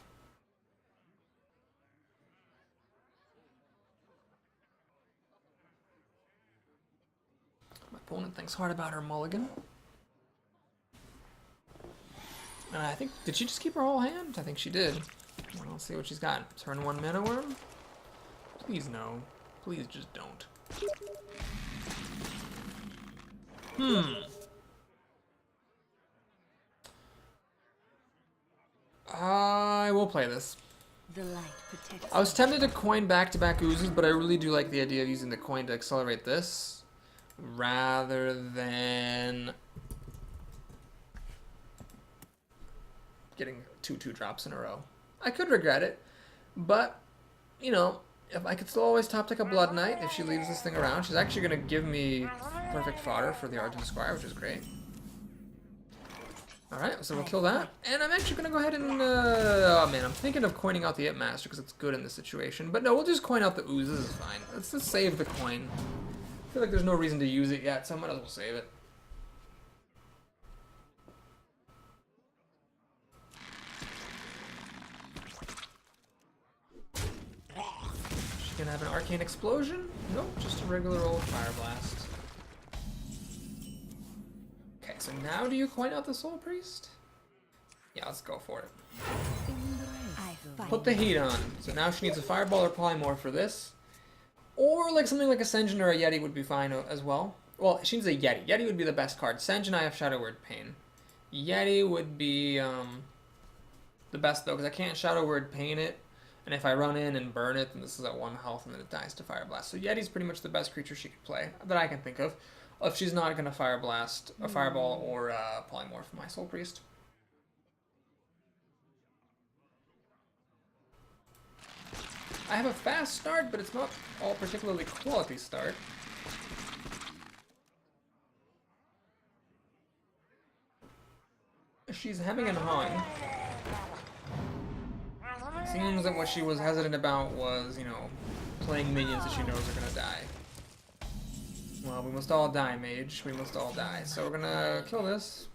My opponent thinks hard about her mulligan. I think, did she just keep her whole hand? I think she did. Well, let's see what she's got. Turn 1 Mana Worm? Please no. Please just don't. I will play this. The light protects. I was tempted to coin back-to-back oozes, but I really do like the idea of using the coin to accelerate this rather than getting 2/2 drops in a row. I could regret it, but, you know, if I could still always top deck a Blood Knight if she leaves this thing around. She's actually going to give me perfect fodder for the Argent Squire, which is great. Alright, so we'll kill that. And I'm actually going to go ahead and, oh man, I'm thinking of coining out the It Master because it's good in this situation. But no, we'll just coin out the oozes, it's fine. Let's just save the coin. I feel like there's no reason to use it yet, so I might as well save it. Gonna have an Arcane Explosion? Nope, just a regular old Fire Blast. Okay, so now do you coin out the Soul Priest? Yeah, let's go for it. Put the heat on. So now she needs a Fireball or Polymorph for this. Or like something like a Senjin or a Yeti would be fine as well. Well, she needs a Yeti. Yeti would be the best card. Senjin, I have Shadow Word Pain. Yeti would be the best though, because I can't Shadow Word Pain it. And if I run in and burn it, then this is at 1 health and then it dies to Fire Blast. So Yeti's pretty much the best creature she could play that I can think of. If she's not going to Fire Blast, a Fireball, or a Polymorph for my Soul Priest. I have a fast start, but it's not all particularly quality start. She's hemming and hawing. Seems that what she was hesitant about was, you know, playing minions that she knows are gonna die. Well, we must all die, mage. We must all die. So we're gonna kill this.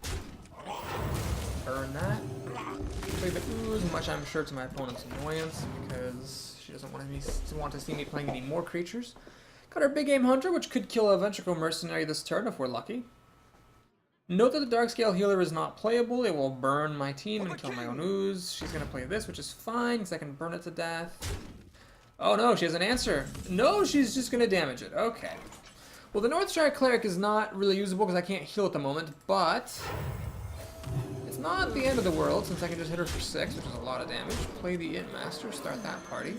Burn that. Play the ooze, much I'm sure to my opponent's annoyance, because she doesn't want to see me playing any more creatures. Got our big game hunter, which could kill a Ventricle Mercenary this turn if we're lucky. Note that the Darkscale Healer is not playable. It will burn my team and kill my own ooze. She's going to play this, which is fine, because I can burn it to death. Oh no, she has an answer. No, she's just going to damage it. Okay. Well, the Northshire Cleric is not really usable because I can't heal at the moment, but it's not the end of the world since I can just hit her for 6, which is a lot of damage. Play the It Master, start that party.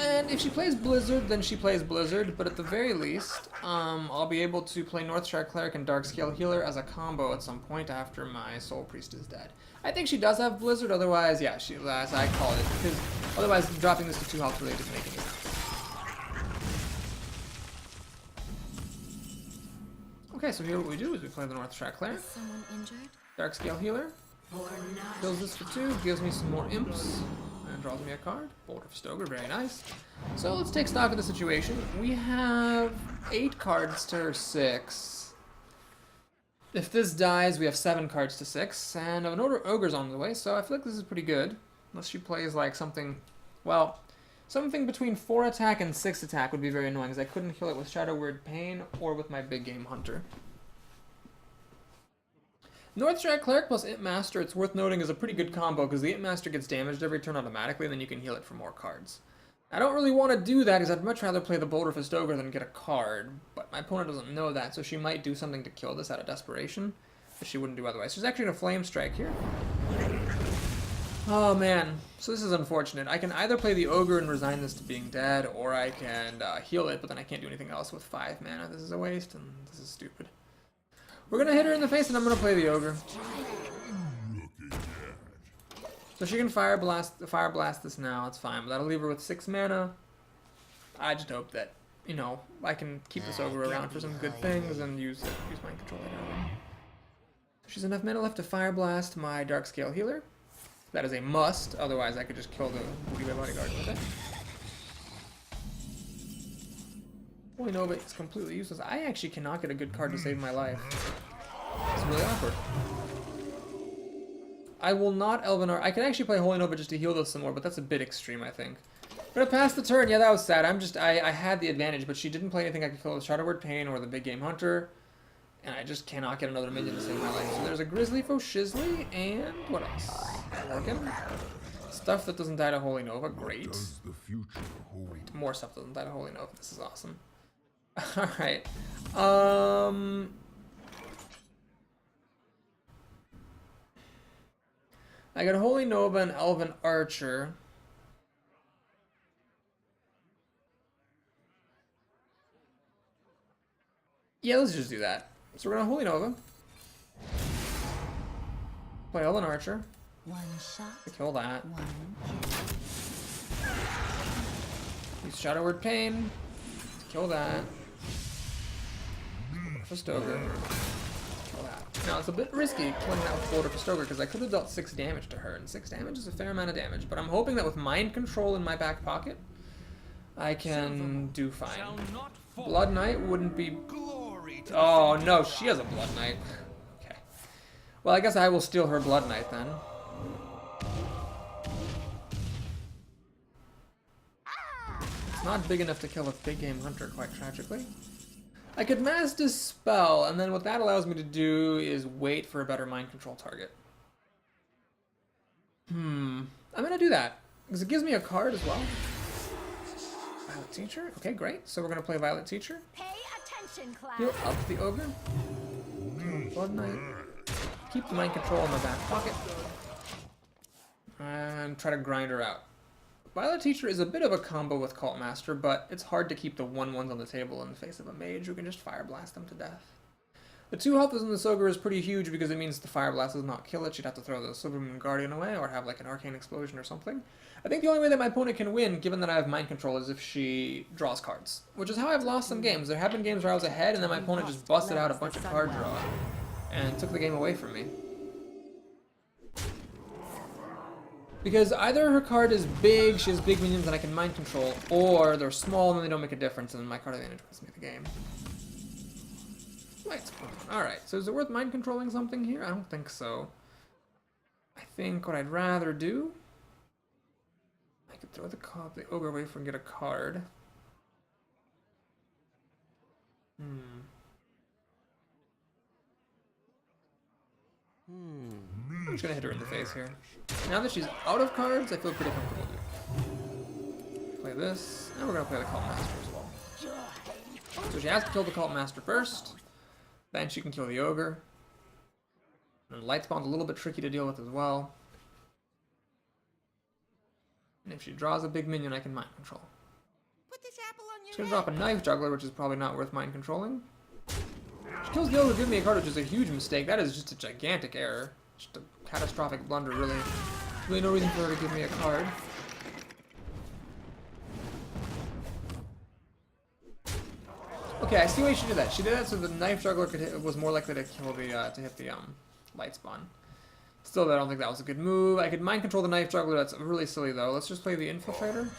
And if she plays Blizzard, then she plays Blizzard, but at the very least, I'll be able to play Northshire Cleric and Darkscale Healer as a combo at some point after my Soul Priest is dead. I think she does have Blizzard, otherwise, yeah, as I call it, because otherwise dropping this to 2 health really doesn't make any sense. Okay, so here what we do is we play the Northshire Cleric. Someone injured? Darkscale Healer. Kills this for 2, gives me some more imps, and draws me a card. Boulder of Stoker, very nice. So let's take stock of the situation. We have 8 cards to her 6. If this dies, we have 7 cards to 6, and an Ogre's on the way, so I feel like this is pretty good. Unless she plays like something, well, something between 4 attack and 6 attack would be very annoying, because I couldn't kill it with Shadow Word Pain or with my big game hunter. North Strike Cleric plus Imp Master, it's worth noting, is a pretty good combo because the Imp Master gets damaged every turn automatically, and then you can heal it for more cards. I don't really want to do that because I'd much rather play the Boulder Fist Ogre than get a card, but my opponent doesn't know that, so she might do something to kill this out of desperation, but she wouldn't do otherwise. She's actually going to Flame Strike here. Oh man, so this is unfortunate. I can either play the Ogre and resign this to being dead, or I can heal it, but then I can't do anything else with 5 mana. This is a waste, and this is stupid. We're going to hit her in the face, and I'm going to play the Ogre. So she can fire blast this now, it's fine, but that'll leave her with 6 mana. I just hope that, you know, I can keep this Ogre around for some good things and use Mind Control later on. She's enough mana left to fire blast my Darkscale Healer. That is a must, otherwise I could just kill the Booty Bodyguard with it. Holy Nova is completely useless. I actually cannot get a good card to save my life. It's really awkward. I will not Elven Archer. I can actually play Holy Nova just to heal those some more, but that's a bit extreme, I think. I'm gonna pass the turn. Yeah, that was sad. I had the advantage, but she didn't play anything I could kill with Shadow Word Pain or the Big Game Hunter. And I just cannot get another minion to save my life. So there's a Grizzly Foe Shizzly, and what else? Organ. Stuff that doesn't die to Holy Nova. Great. Great. More stuff that doesn't die to Holy Nova. This is awesome. Alright. I got Holy Nova and Elven Archer. Yeah, let's just do that. So we're gonna Holy Nova. Play Elven Archer. One shot. To kill that. One Use Shadow Word Pain. To kill that. Fist Ogre. Kill that. Now it's a bit risky killing that with Boulder Fist Ogre because I could have dealt 6 damage to her, and 6 damage is a fair amount of damage. But I'm hoping that with Mind Control in my back pocket, I can do fine. Blood Knight wouldn't be. Oh no, she has a Blood Knight. Okay. Well, I guess I will steal her Blood Knight then. It's not big enough to kill a Big Game Hunter, quite tragically. I could Mass Dispel, and then what that allows me to do is wait for a better Mind Control target. I'm gonna do that, because it gives me a card as well. Violet Teacher? Okay, great. So we're gonna play Violet Teacher. Pay attention, class. Heal up the Ogre. Blood Knight. Keep the Mind Control in my back pocket. And try to grind her out. Violet Teacher is a bit of a combo with Cult Master, but it's hard to keep the 1/1s on the table in the face of a mage who can just Fire Blast them to death. The 2 health in this Ogre is pretty huge because it means the Fire Blast does not kill it. She'd have to throw the Silvermoon Guardian away or have like an Arcane Explosion or something. I think the only way that my opponent can win, given that I have Mind Control, is if she draws cards. Which is how I've lost some games. There have been games where I was ahead and then my opponent just busted out a bunch of card draw and took the game away from me. Because either her card is big, she has big minions and I can Mind Control, or they're small and they don't make a difference and my card advantage wins me the game. Lights on. Alright, so is it worth Mind Controlling something here? I don't think so. I think what I'd rather do... I could throw the Ogre away and get a card. I'm just gonna hit her in the face here. Now that she's out of cards, I feel pretty comfortable doing. Play this, and we're gonna play the Cult Master as well. So she has to kill the Cult Master first, then she can kill the Ogre. And Light Spawn's a little bit tricky to deal with as well. And if she draws a big minion, I can Mind Control. Put this apple on your She's gonna drop a Knife Juggler, which is probably not worth Mind Controlling. She kills the Ogre to give me a card, which is a huge mistake. That is just a gigantic error. Just a catastrophic blunder, really. Really no reason for her to give me a card. Okay, I see why she did that. She did that so the Knife Juggler was more likely to kill the to hit the Light Spawn. Still, I don't think that was a good move. I could Mind Control the Knife Juggler. That's really silly though. Let's just play the Infiltrator.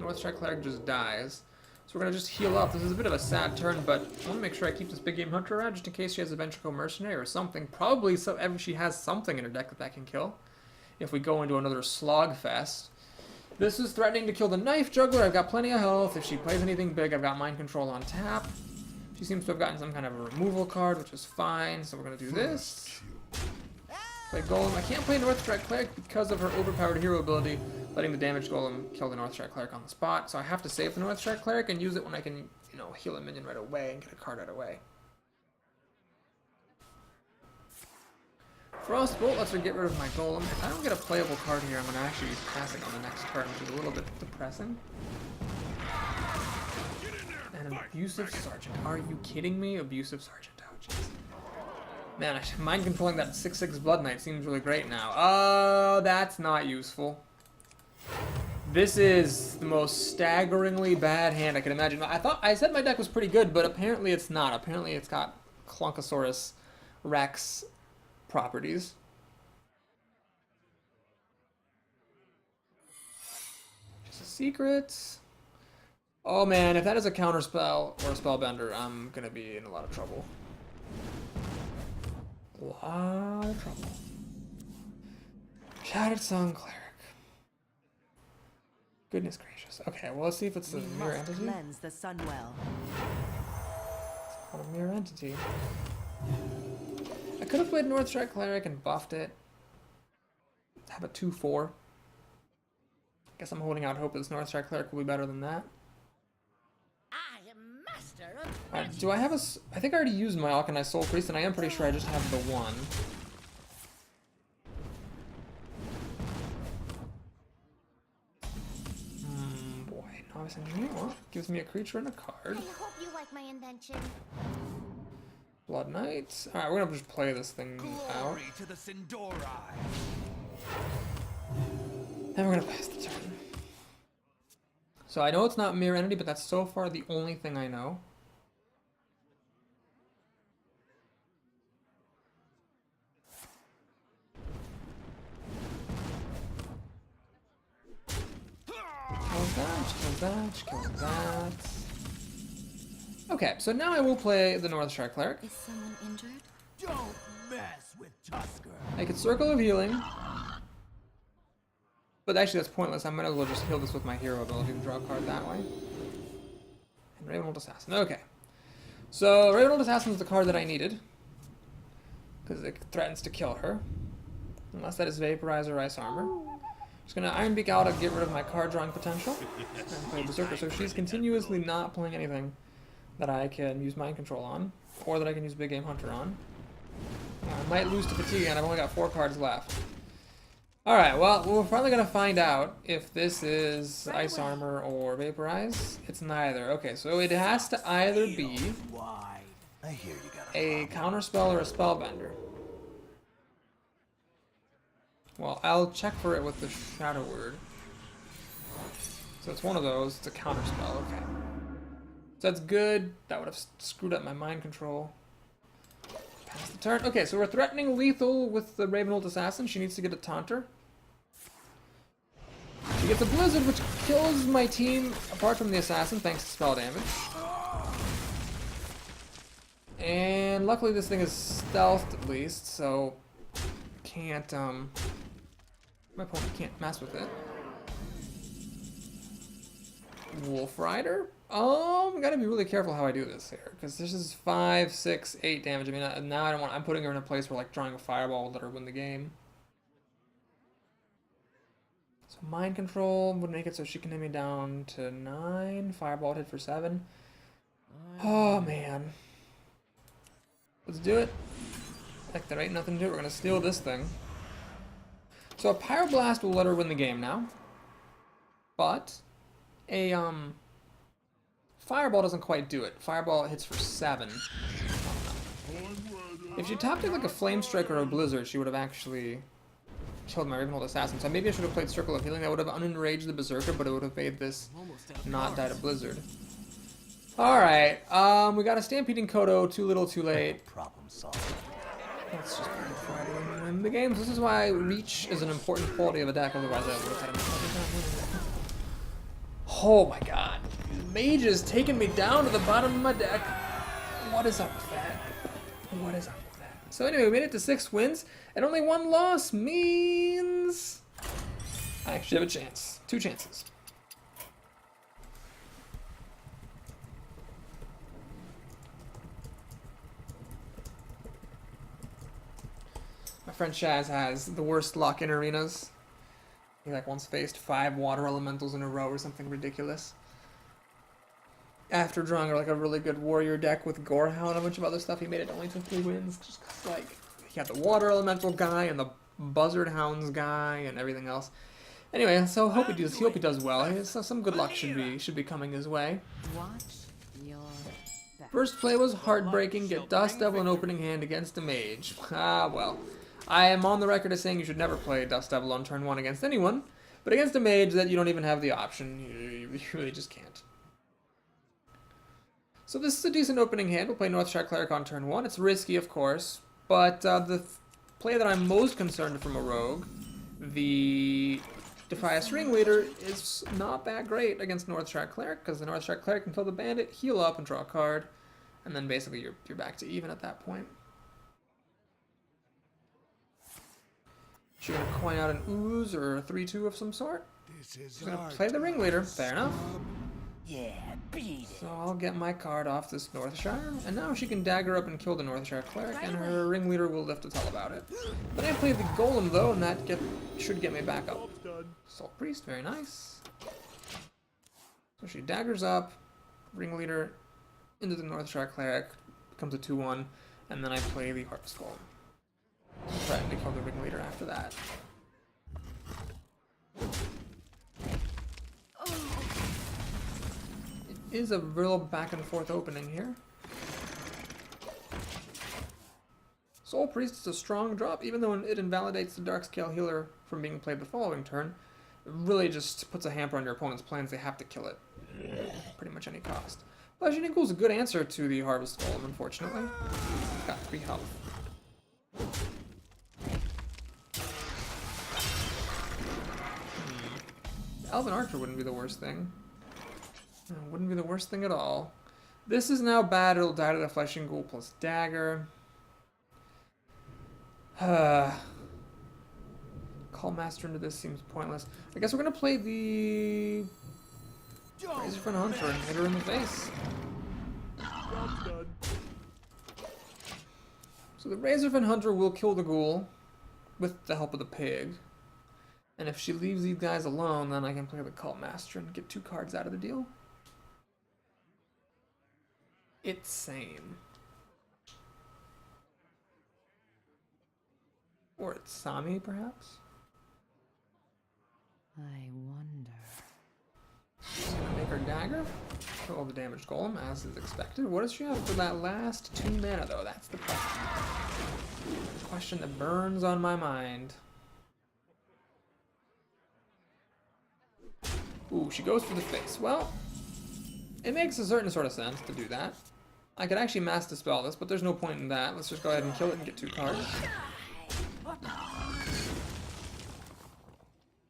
North Strike Cleric just dies. So we're going to just heal up. This is a bit of a sad turn, but I want to make sure I keep this Big Game Hunter around just in case she has a Ventricle Mercenary or something. Probably she has something in her deck that can kill. If we go into another Slogfest. This is threatening to kill the Knife Juggler. I've got plenty of health. If she plays anything big, I've got Mind Control on tap. She seems to have gotten some kind of a removal card, which is fine. So we're gonna do this. Play Golem. I can't play Northstrike Cleric because of her overpowered hero ability, letting the damaged Golem kill the Northstrike Cleric on the spot. So I have to save the Northstrike Cleric and use it when I can, you know, heal a minion right away and get a card right away. Frostbolt lets her get rid of my Golem. If I don't get a playable card here, I'm going to actually be passing on the next turn, which is a little bit depressing. And an Abusive Sergeant. Are you kidding me? Abusive Sergeant. Oh, jeez. Man, mind controlling that 6/6 Blood Knight seems really great now. Oh, that's not useful. This is the most staggeringly bad hand I could imagine. I said my deck was pretty good, but apparently it's not. Apparently it's got Clunkosaurus Rex properties. Just a secret. Oh man, if that is a counterspell or a spellbender, I'm gonna be in a lot of trouble. A lot of trouble. Shattered Sun Cleric. Goodness gracious. Okay, well let's see if it's a mirror entity. Cleanse the Sunwell. It's called a mirror entity. I could have played Northstrike Cleric and buffed it. Have a 2/4. Guess I'm holding out hope that this Northstrike Cleric will be better than that. I am master of Alright, do I have a... I think I already used my Alkanized Soul Priest, and I am pretty sure I just have the one. Boy. Novice Engineer gives me a creature and a card. I hope you like my invention. Blood Knight. Alright, we're gonna just play this thing out. Glory to the Sindori. And we're gonna pass the turn. So I know it's not Mirror Entity, but that's so far the only thing I know. Kills that, kills that, kills that. Okay, so now I will play the Northstrike Cleric. Is someone injured? Don't mess with Tusker. Make it Circle of Healing. But actually that's pointless. I might as well just heal this with my hero ability to draw a card that way. And Ravenhold Assassin. Okay. So Ravenhold Assassin is the card that I needed. Because it threatens to kill her. Unless that is Vaporizer or Ice Armor. Just gonna Ironbeak out to get rid of my card drawing potential. And play Berserker. So she's continuously not playing anything that I can use Mind Control on. Or that I can use Big Game Hunter on. I might lose to Fatigue and I've only got 4 cards left. Alright, well, we're probably going to find out if this is Ice Armor or Vaporize. It's neither. Okay, so it has to either be Why? I hear you got a Counterspell or a Spellbender. Well, I'll check for it with the Shadow Word. So it's one of those. It's a Counterspell, okay. So that's good. That would have screwed up my Mind Control. Pass the turn. Okay, so we're threatening lethal with the Ravenhold Assassin. She needs to get a Taunter. She gets a Blizzard, which kills my team, apart from the Assassin, thanks to spell damage. And luckily this thing is stealthed at least, so can't, my opponent can't mess with it. Wolf Rider? Gotta be really careful how I do this here, because this is 5, 6, 8 damage. I mean, now I don't want. I'm putting her in a place where like drawing a fireball will let her win the game. So Mind Control would make it so she can hit me down to 9. Fireball would hit for 7. Oh man, let's do it. Heck, there ain't nothing to do. We're gonna steal this thing. So a Pyroblast will let her win the game now, but a Fireball doesn't quite do it. Fireball hits for 7. If she topped it like a Flame Strike or a Blizzard, she would have actually killed my Ravenhold Assassin. So maybe I should have played Circle of Healing. That would have unenraged the Berserker, but it would have made this not die to Blizzard. Alright, we got a Stampeding Kodo, too little, too late. problem solved. That's just kind of trying to win the games. This is why Reach is an important quality of a deck, otherwise I would have had him. Oh my god. Mage is taking me down to the bottom of my deck. What is up with that? What is up with that? So anyway, we made it to 6 wins, and only 1 loss means I actually have a chance. 2 chances. friend Shaz has the worst luck in arenas. He like once faced 5 water elementals in a row or something ridiculous. After drawing like a really good warrior deck with Gorehound and a bunch of other stuff, he made it only to 3 wins. Just 'cause, like, he had the water elemental guy and the buzzard hounds guy and everything else. Anyway, so hope he does well. So some good luck should be coming his way. Watch your back. First play was heartbreaking. Get Dust Devil in opening hand against a mage. Ah, well. I am on the record as saying you should never play Dust Devil on turn 1 against anyone, but against a mage that you don't even have the option, you really just can't. So this is a decent opening hand. We'll play Northshire Cleric on turn 1. It's risky, of course, but the play that I'm most concerned from a rogue, the Defias Ringleader, is not that great against Northshire Cleric, because the Northshire Cleric can kill the bandit, heal up, and draw a card, and then basically you're back to even at that point. She's going to coin out an ooze or a 3-2 of some sort. She's going to play the Ringleader. Fair enough. Yeah, beat it. So I'll get my card off this Northshire, and now she can dagger up and kill the Northshire Cleric, and her Ringleader will live to tell about it. Then I play the Golem, though, and that should get me back up. Salt Priest, very nice. So she daggers up, Ringleader into the Northshire Cleric, becomes a 2-1, and then I play the Harvest Golem. Threaten to kill the Ringleader after that. It is a real back and forth opening here. Soul Priest is a strong drop, even though it invalidates the Darkscale Healer from being played the following turn. It really just puts a hamper on your opponent's plans. They have to kill it. Pretty much any cost. Legend Eagle's a good answer to the Harvest Golem, unfortunately. Got 3 health. Elven Archer wouldn't be the worst thing. No, wouldn't be the worst thing at all. This is now bad. It'll die to the Fleshing Ghoul plus Dagger. Call Master into this seems pointless. I guess we're going to play the Razorfen Hunter and hit her in the face. So the Razorfen Hunter will kill the ghoul with the help of the pig. And if she leaves these guys alone, then I can play the Cult Master and get 2 cards out of the deal. It's same. Or it's Sami, perhaps? I wonder. She's gonna make her dagger. Kill the damaged golem, as is expected. What does she have for that last 2 mana, though? That's the question. The question that burns on my mind. Ooh, she goes for the face. Well, it makes a certain sort of sense to do that. I could actually mass dispel this, but there's no point in that. Let's just go ahead and kill it and get 2 cards.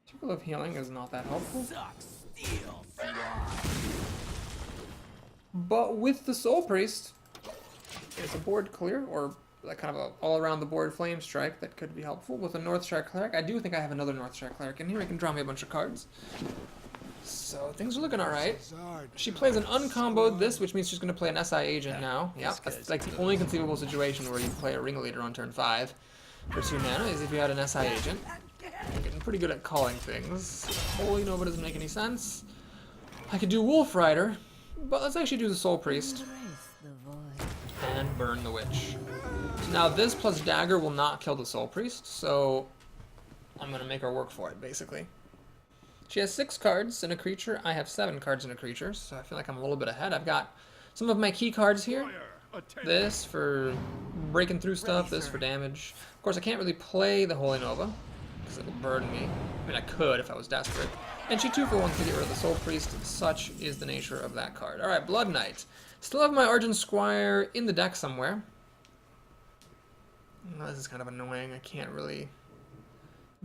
Circle of Healing is not that helpful. But with the Soul Priest, it's a board clear, or like kind of a all-around the board Flame Strike that could be helpful. With a Northshire Cleric, I do think I have another Northshire Cleric in here. He can draw me a bunch of cards. So things are looking alright. She plays an uncomboed this, which means she's going to play an SI Agent now. Yeah, that's like the only conceivable situation where you play a Ringleader on turn 5 for 2 mana, is if you had an SI Agent. I'm getting pretty good at calling things. Holy Nova doesn't make any sense. I could do Wolf Rider, but let's actually do the Soul Priest. And burn the Witch. So now this plus Dagger will not kill the Soul Priest, so I'm going to make her work for it, basically. She has 6 cards in a creature. I have 7 cards in a creature, so I feel like I'm a little bit ahead. I've got some of my key cards here. This for breaking through stuff, this for damage. Of course, I can't really play the Holy Nova, because it will burn me. I mean, I could if I was desperate. And she 2-for-1 to get rid of the Soul Priest. Such is the nature of that card. Alright, Blood Knight. Still have my Argent Squire in the deck somewhere. Oh, this is kind of annoying. I can't really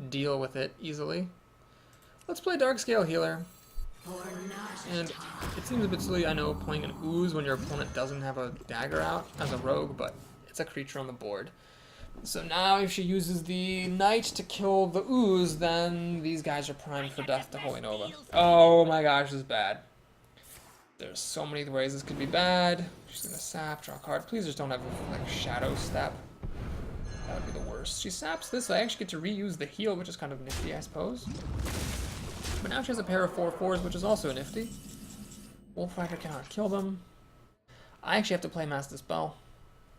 deal with it easily. Let's play Darkscale Healer. And it seems a bit silly, I know, playing an Ooze when your opponent doesn't have a dagger out as a rogue, but it's a creature on the board. So now if she uses the Knight to kill the Ooze, then these guys are primed for death to Holy Nova. Oh my gosh, this is bad. There's so many ways this could be bad. She's gonna sap, draw a card. Please just don't have like Shadow Step. That would be the worst. She saps this, so I actually get to reuse the heal, which is kind of nifty, I suppose. But now she has a pair of 4/4s, which is also nifty. Wolfrider cannot kill them. I actually have to play Mass Dispel.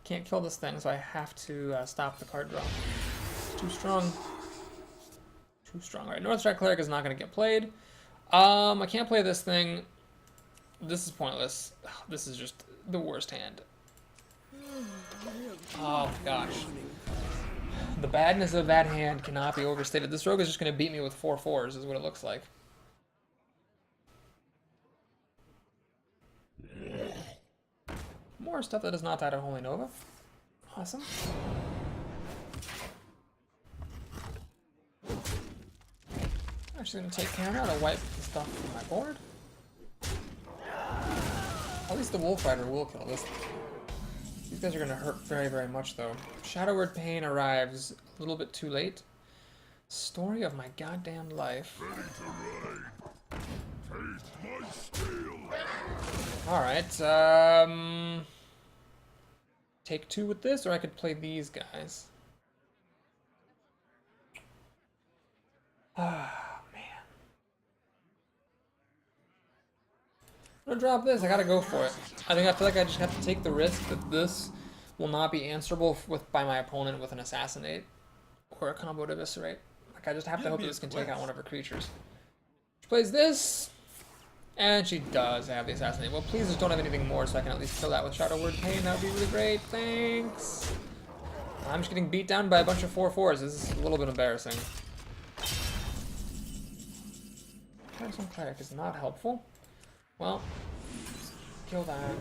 Can't kill this thing, so I have to stop the card draw. It's too strong. Too strong. Alright, Northstrike Cleric is not going to get played. I can't play this thing. This is pointless. This is just the worst hand. Oh my gosh. The badness of that hand cannot be overstated. This rogue is just going to beat me with 4/4s, is what it looks like. More stuff that is not tied to Holy Nova. Awesome. Actually going to take care now to wipe the stuff from my board. At least the Wolf Rider will kill this. These guys are going to hurt very, very much, though. Shadow Word Pain arrives a little bit too late. Story of my goddamn life. Alright, take 2 with this, or I could play these guys. Ah, man. I'm gonna drop this, I gotta go for it. I feel like I just have to take the risk that this will not be answerable by my opponent with an Assassinate or a combo to Eviscerate. Like, I just have to hope that this can take out one of her creatures. She plays this, and she does have the Assassinate. Well, please just don't have anything more so I can at least kill that with Shadow Word Pain. That would be really great. Thanks. I'm just getting beat down by a bunch of 4/4s. This is a little bit embarrassing. Hearthstone Cleric is not helpful. Well, kill that.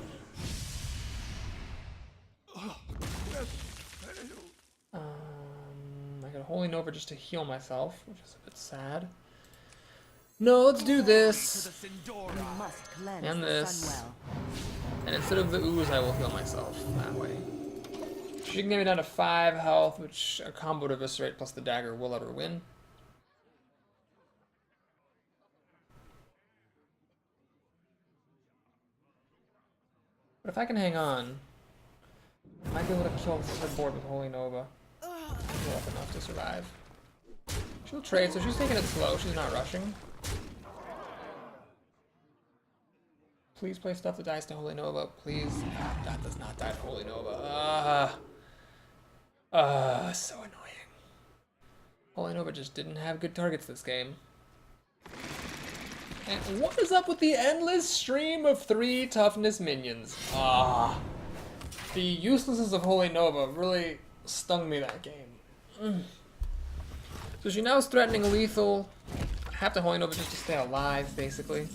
I got Holy Nova just to heal myself, which is a bit sad. No, let's do this. And this. And instead of the ooze, I will heal myself that way. She can get me down to 5 health, which a combo to Eviscerate plus the dagger will let her win. But if I can hang on, I might be able to kill her board with Holy Nova. Heal up enough to survive. She'll trade, so she's taking it slow. She's not rushing. Please play stuff that dies to Holy Nova. Please. That does not die to Holy Nova. So annoying. Holy Nova just didn't have good targets this game. And what is up with the endless stream of 3 toughness minions? The uselessness of Holy Nova really stung me that game. So she now is threatening lethal. I have to Holy Nova just to stay alive, basically.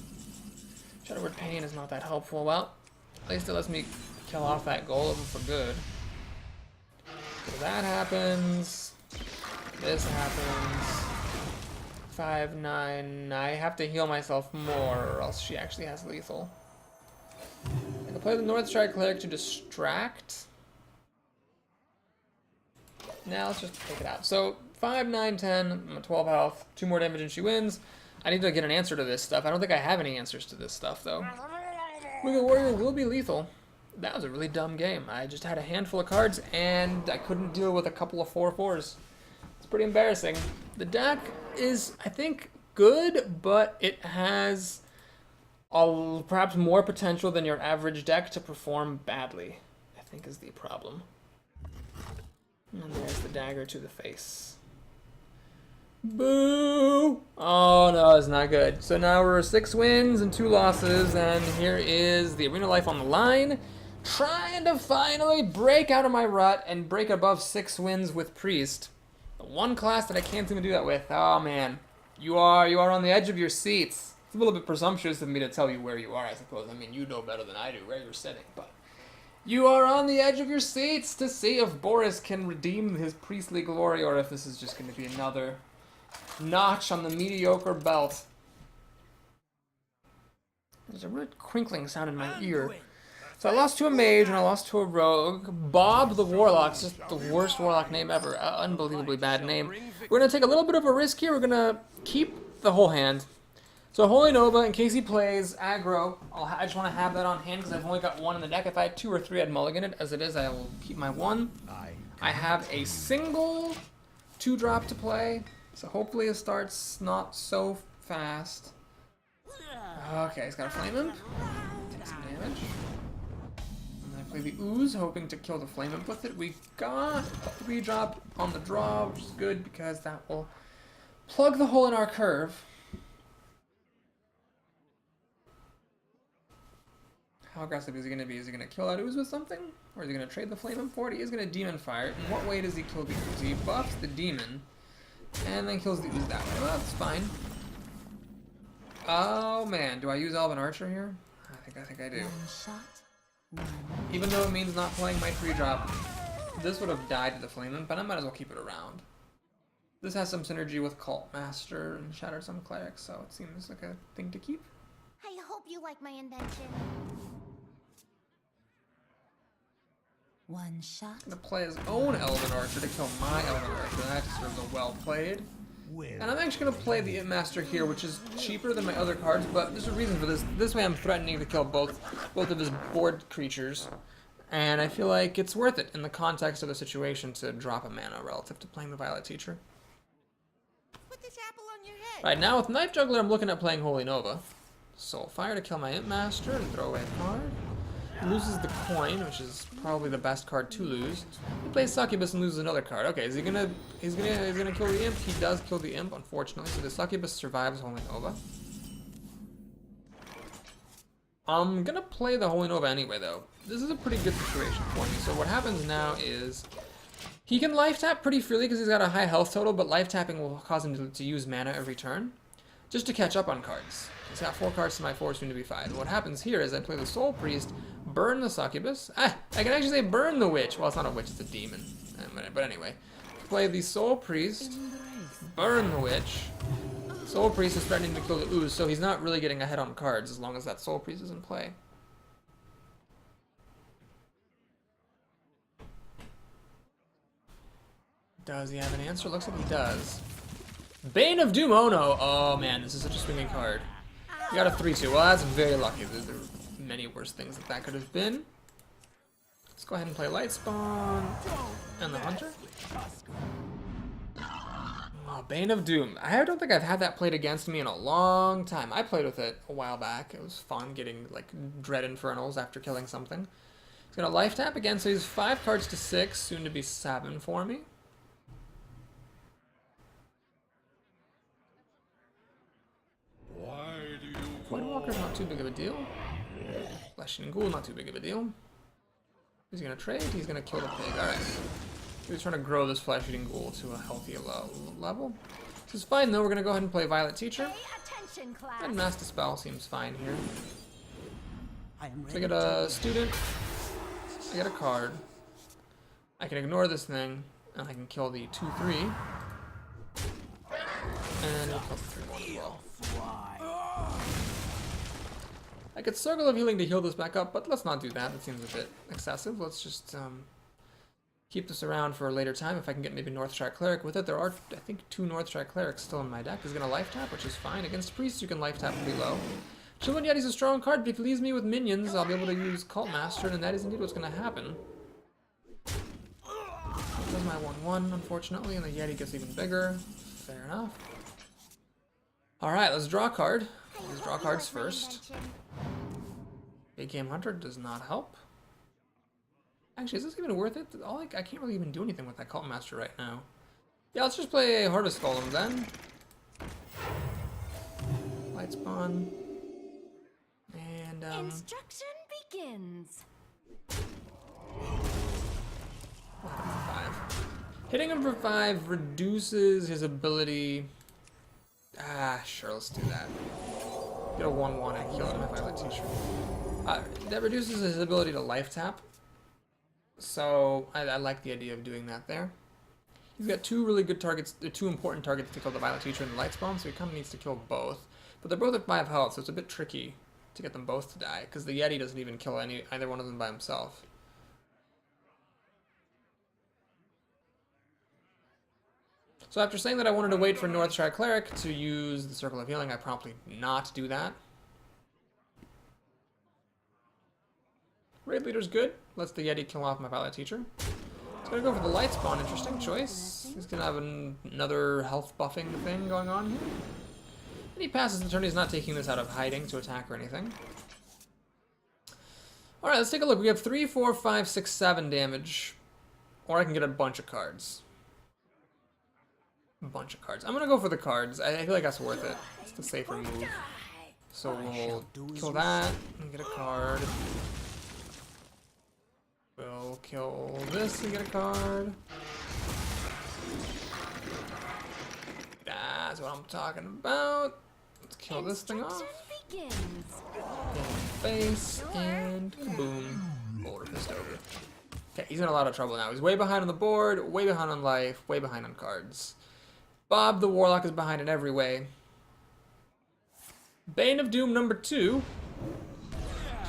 Shadow Word Pain is not that helpful. Well, at least it lets me kill off that golem for good. So that happens. This happens. 5/9. I have to heal myself more, or else she actually has lethal. I can play the Northstrike Cleric to distract. Now let's just take it out. So 5, 9, 10. I'm at 12 health. 2 more damage and she wins. I need to get an answer to this stuff. I don't think I have any answers to this stuff, though. Wicked Warrior will be lethal. That was a really dumb game. I just had a handful of cards, and I couldn't deal with a couple of 4/4s. It's pretty embarrassing. The deck is, I think, good, but it has perhaps more potential than your average deck to perform badly, I think is the problem. And there's the dagger to the face. Boo! Oh no, it's not good. So now we're 6 wins and 2 losses, and here is the arena life on the line. Trying to finally break out of my rut and break above 6 wins with Priest. The one class that I can't seem to do that with. Oh man, you are on the edge of your seats. It's a little bit presumptuous of me to tell you where you are, I suppose. I mean, you know better than I do where you're sitting, but you are on the edge of your seats to see if Boris can redeem his priestly glory or if this is just going to be another notch on the mediocre belt. There's a weird crinkling sound in my ear. So I lost to a mage and I lost to a rogue. Bob the Warlock's just the worst Warlock name ever. Unbelievably bad name. We're going to take a little bit of a risk here. We're going to keep the whole hand. So Holy Nova, in case he plays aggro, I just want to have that on hand because I've only got 1 in the deck. If I had 2 or 3, I'd mulligan it. As it is, I will keep my 1. I have a single 2-drop to play, so hopefully it starts not so fast. Okay, he's got a Flame Imp. Take some damage. And then I play the Ooze, hoping to kill the Flame Imp with it. We got a 3-drop on the draw, which is good because that will plug the hole in our curve. How aggressive is he going to be? Is he going to kill that Ooze with something? Or is he going to trade the Flame Imp for it? He is going to Demon Fire it. In what way does he kill the Ooze? He buffs the Demon, and then kills the Ooze that way. Well, that's fine. Oh man, do I use Elven Archer here? I think I do. Even though it means not playing my 3-drop, this would have died to the Flame Imp, but I might as well keep it around. This has some synergy with Cult Master and Shattered Some Clerics, so it seems like a thing to keep. I hope you like my invention. One shot. He's gonna play his own Elven Archer to kill my Elven Archer. That deserves a well played. And I'm actually gonna play the Imp Master here, which is cheaper than my other cards, but there's a reason for this. This way I'm threatening to kill both of his board creatures. And I feel like it's worth it in the context of the situation to drop a mana relative to playing the Violet Teacher. Put this apple on your head. Right, now with Night Juggler I'm looking at playing Holy Nova. Soulfire to kill my Imp Master and throw away a card. Loses the coin, which is probably the best card to lose. He plays Succubus and loses another card. Okay, is he gonna he's gonna kill the Imp? He does kill the Imp, unfortunately. So the Succubus survives Holy Nova. I'm gonna play the Holy Nova anyway though. This is a pretty good situation for me. So what happens now is he can life tap pretty freely because he's got a high health total, but life tapping will cause him to use mana every turn, just to catch up on cards. He's got 4 cards to my 4, soon to be 5. What happens here is I play the Soul Priest, burn the Succubus. I can actually say burn the Witch. Well, it's not a witch, it's a demon. But anyway, play the Soul Priest, burn the Witch. Soul Priest is threatening to kill the Ooze, so he's not really getting ahead on cards as long as that Soul Priest is in play. Does he have an answer? Looks like he does. Bane of Doom, oh no. Oh man, this is such a swinging card. You got a 3-2. Well, that's very lucky. There are many worse things that could have been. Let's go ahead and play Lightspawn and the Hunter. Oh, Bane of Doom. I don't think I've had that played against me in a long time. I played with it a while back. It was fun getting like Dread Infernals after killing something. He's gonna life tap again, so he's 5 cards to 6, soon to be 7 for me. Voidwalker's not too big of a deal. Flesh-Eating Ghoul, not too big of a deal. He's gonna trade, he's gonna kill the pig. Alright. He was trying to grow this Flesh-Eating Ghoul to a healthy level. This is fine though, we're gonna go ahead and play Violet Teacher. And Mass Dispel seems fine here. So I get a student, I get a card. I can ignore this thing, and I can kill the 2-3. And I'll kill the 3-1 as well. I could Circle of Healing to heal this back up, but let's not do that. That seems a bit excessive. Let's just keep this around for a later time. If I can get maybe Northshire Cleric with it. There are, I think, 2 Northshire Clerics still in my deck. He's going to life tap, which is fine. Against Priests, you can life tap pretty low. Children Yeti's a strong card, but if he leaves me with minions, I'll be able to use Cult Master, and that is indeed what's going to happen. Does my 1-1, unfortunately, and the Yeti gets even bigger. Fair enough. Alright, let's draw a card. Let's draw cards first. Big Game Hunter does not help. Actually, is this even worth it? I can't really even do anything with that Cult Master right now. Yeah, let's just play Harvest Golem then. Lightspawn. And, Instruction begins. 5. Hitting him for 5 reduces his ability. Sure, let's do that. Get a 1-1 and kill him if I let Teacher. That reduces his ability to life tap. So I like the idea of doing that there. He's got 2 really good targets, 2 important targets to kill the Violet Teacher and the Lightspawn, so he kind of needs to kill both. But they're both at 5 health, so it's a bit tricky to get them both to die, because the Yeti doesn't even kill either one of them by himself. So after saying that I wanted to wait for Northshire Cleric to use the Circle of Healing, I promptly not do that. Raid Leader's good. Lets the Yeti kill off my Violet Teacher. He's gonna go for the light spawn. Interesting choice. He's gonna have another health buffing thing going on here. And he passes the turn. He's not taking this out of hiding to attack or anything. Alright, let's take a look. We have 3, 4, 5, 6, 7 damage. Or I can get a bunch of cards. A bunch of cards. I'm gonna go for the cards. I feel like that's worth it. It's the safer move. So we'll kill that and get a card. We'll kill this and get a card. That's what I'm talking about. Let's kill this thing off. Get in the face and boom. Boulder Fist over. Okay, he's in a lot of trouble now. He's way behind on the board, way behind on life, way behind on cards. Bob the Warlock is behind in every way. Bane of Doom number 2.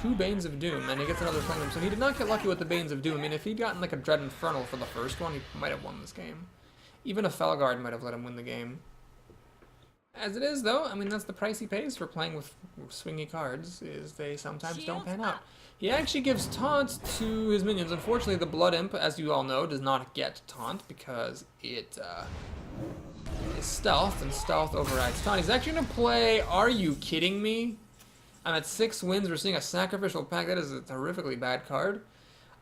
2 Banes of Doom, and he gets another Flame. So he did not get lucky with the Banes of Doom. I mean, if he'd gotten like a Dread Infernal for the first one, he might have won this game. Even a Felguard might have let him win the game. As it is, though, I mean, that's the price he pays for playing with swingy cards, is they sometimes don't pan out. He actually gives Taunt to his minions. Unfortunately, the Blood Imp, as you all know, does not get Taunt because it is Stealth, and Stealth overrides Taunt. He's actually going to play Are You Kidding Me? I'm at 6 wins. We're seeing a Sacrificial Pact. That is a terrifically bad card.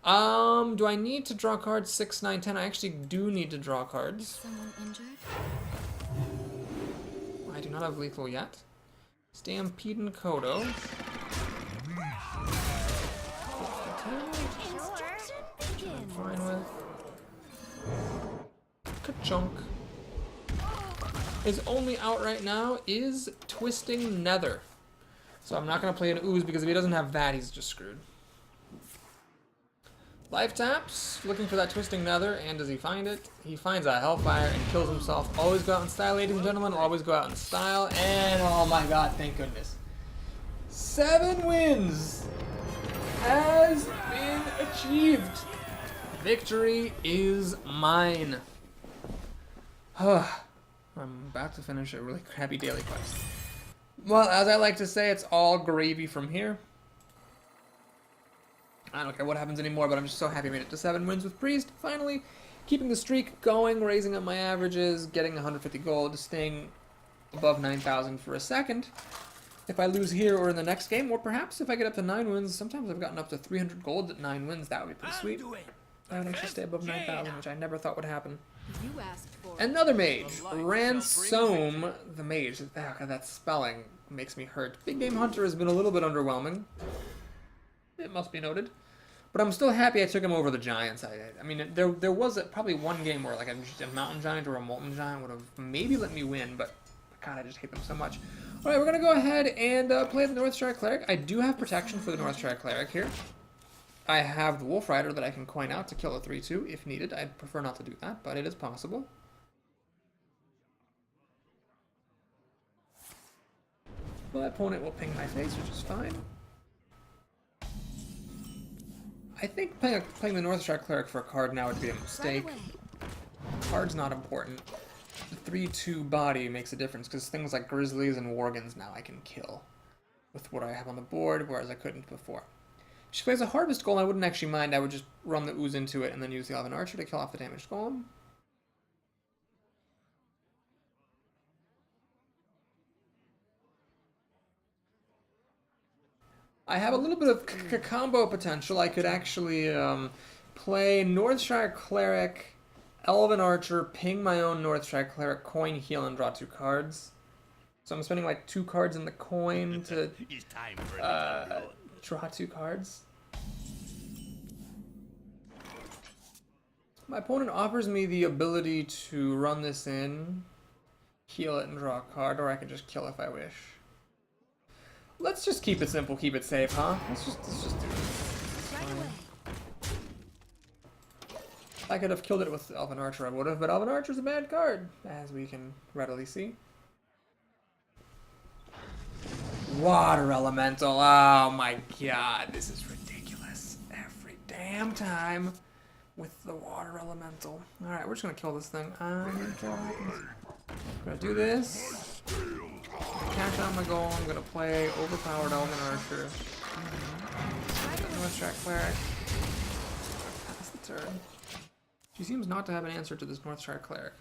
Do I need to draw cards 6, 9, 10? I actually do need to draw cards. Someone injured? I do not have lethal yet. Stampede Kodo. I'm fine with. Ka-chunk. His only out right now is Twisting Nether. So I'm not going to play an Ooze because if he doesn't have that, he's just screwed. Life taps, looking for that Twisting Nether, and does he find it? He finds a Hellfire and kills himself. Always go out in style, ladies and gentlemen. Always go out in style. And oh my god, thank goodness. 7 wins has been achieved. Victory is mine. I'm about to finish a really crappy daily quest. Well, as I like to say, it's all gravy from here. I don't care what happens anymore, but I'm just so happy I made it to 7 wins with Priest. Finally, keeping the streak going, raising up my averages, getting 150 gold, staying above 9,000 for a second. If I lose here or in the next game, or perhaps if I get up to 9 wins, sometimes I've gotten up to 300 gold at 9 wins. That would be pretty sweet. I would actually stay above 9,000, which I never thought would happen. You asked for Another mage, Ransom the Mage. That spelling makes me hurt. Big Game Hunter has been a little bit underwhelming. It must be noted. But I'm still happy I took him over the Giants. I mean, there was probably one game where like a Mountain Giant or a Molten Giant would have maybe let me win, but God, I just hate them so much. Alright, we're going to go ahead and play the Northshire Cleric. I do have protection for the Northshire Cleric here. I have the Wolf Rider that I can coin out to kill a 3-2 if needed. I'd prefer not to do that, but it is possible. My opponent will ping my face, which is fine. I think playing the Northshire Cleric for a card now would be a mistake. Card's not important. The 3-2 body makes a difference because things like Grizzlies and Worgans now I can kill with what I have on the board, whereas I couldn't before. If she plays a Harvest Golem, I wouldn't actually mind. I would just run the Ooze into it and then use the Elven Archer to kill off the damaged Golem. I have a little bit of combo potential. I could actually play Northshire Cleric, Elven Archer, ping my own Northshire Cleric, coin, heal, and draw 2 cards. So I'm spending like 2 cards in the coin to draw 2 cards. My opponent offers me the ability to run this in, heal it, and draw a card, or I can just kill if I wish. Let's just keep it simple, keep it safe, huh? Let's just do it. If I could have killed it with Elven Archer, I would have, but Elven Archer's a bad card, as we can readily see. Water Elemental, oh my god, this is ridiculous. Every damn time with the Water Elemental. Alright, we're just gonna kill this thing. I'm gonna do this. Cash out my goal. I'm gonna play overpowered Elven Archer. Northshire Cleric. Pass the turn. She seems not to have an answer to this Northshire Cleric.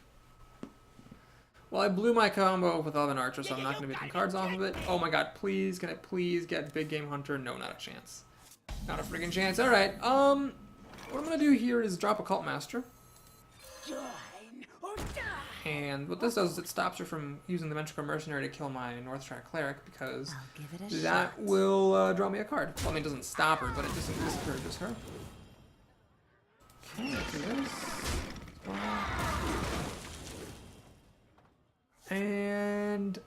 Well, I blew my combo with Elven Archer, so I'm not going to be making cards off of it. Oh my god, please, can I please get Big Game Hunter? No, not a chance. Not a friggin' chance. Alright, what I'm going to do here is drop a Cult Master. And what this does is it stops her from using the Ventricle Mercenary to kill my Northshire Cleric, because I'll give it a that shot. will draw me a card. Well, I mean, it doesn't stop her, but it just discourages her. Okay, let's do this. And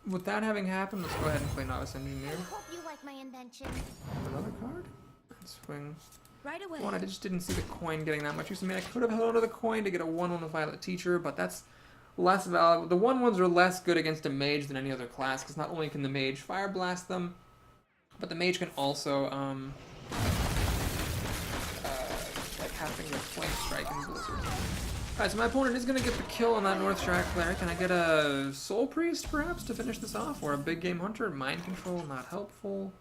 with that having happened, let's go ahead and play Novice Engineer. I hope you like my invention. Another card. And swing. Right away. One, I just didn't see the coin getting that much use. I mean, I could have held onto the coin to get a 1/1 with Violet Teacher, but that's less valuable. The 1/1s are less good against a mage than any other class, because not only can the mage Fire Blast them, but the mage can also, like have things like Flame Strike and Blizzard. Alright, so my opponent is going to get the kill on that Northshire Cleric. Can I get a Soul Priest, perhaps, to finish this off? Or a Big Game Hunter? Mind Control, not helpful.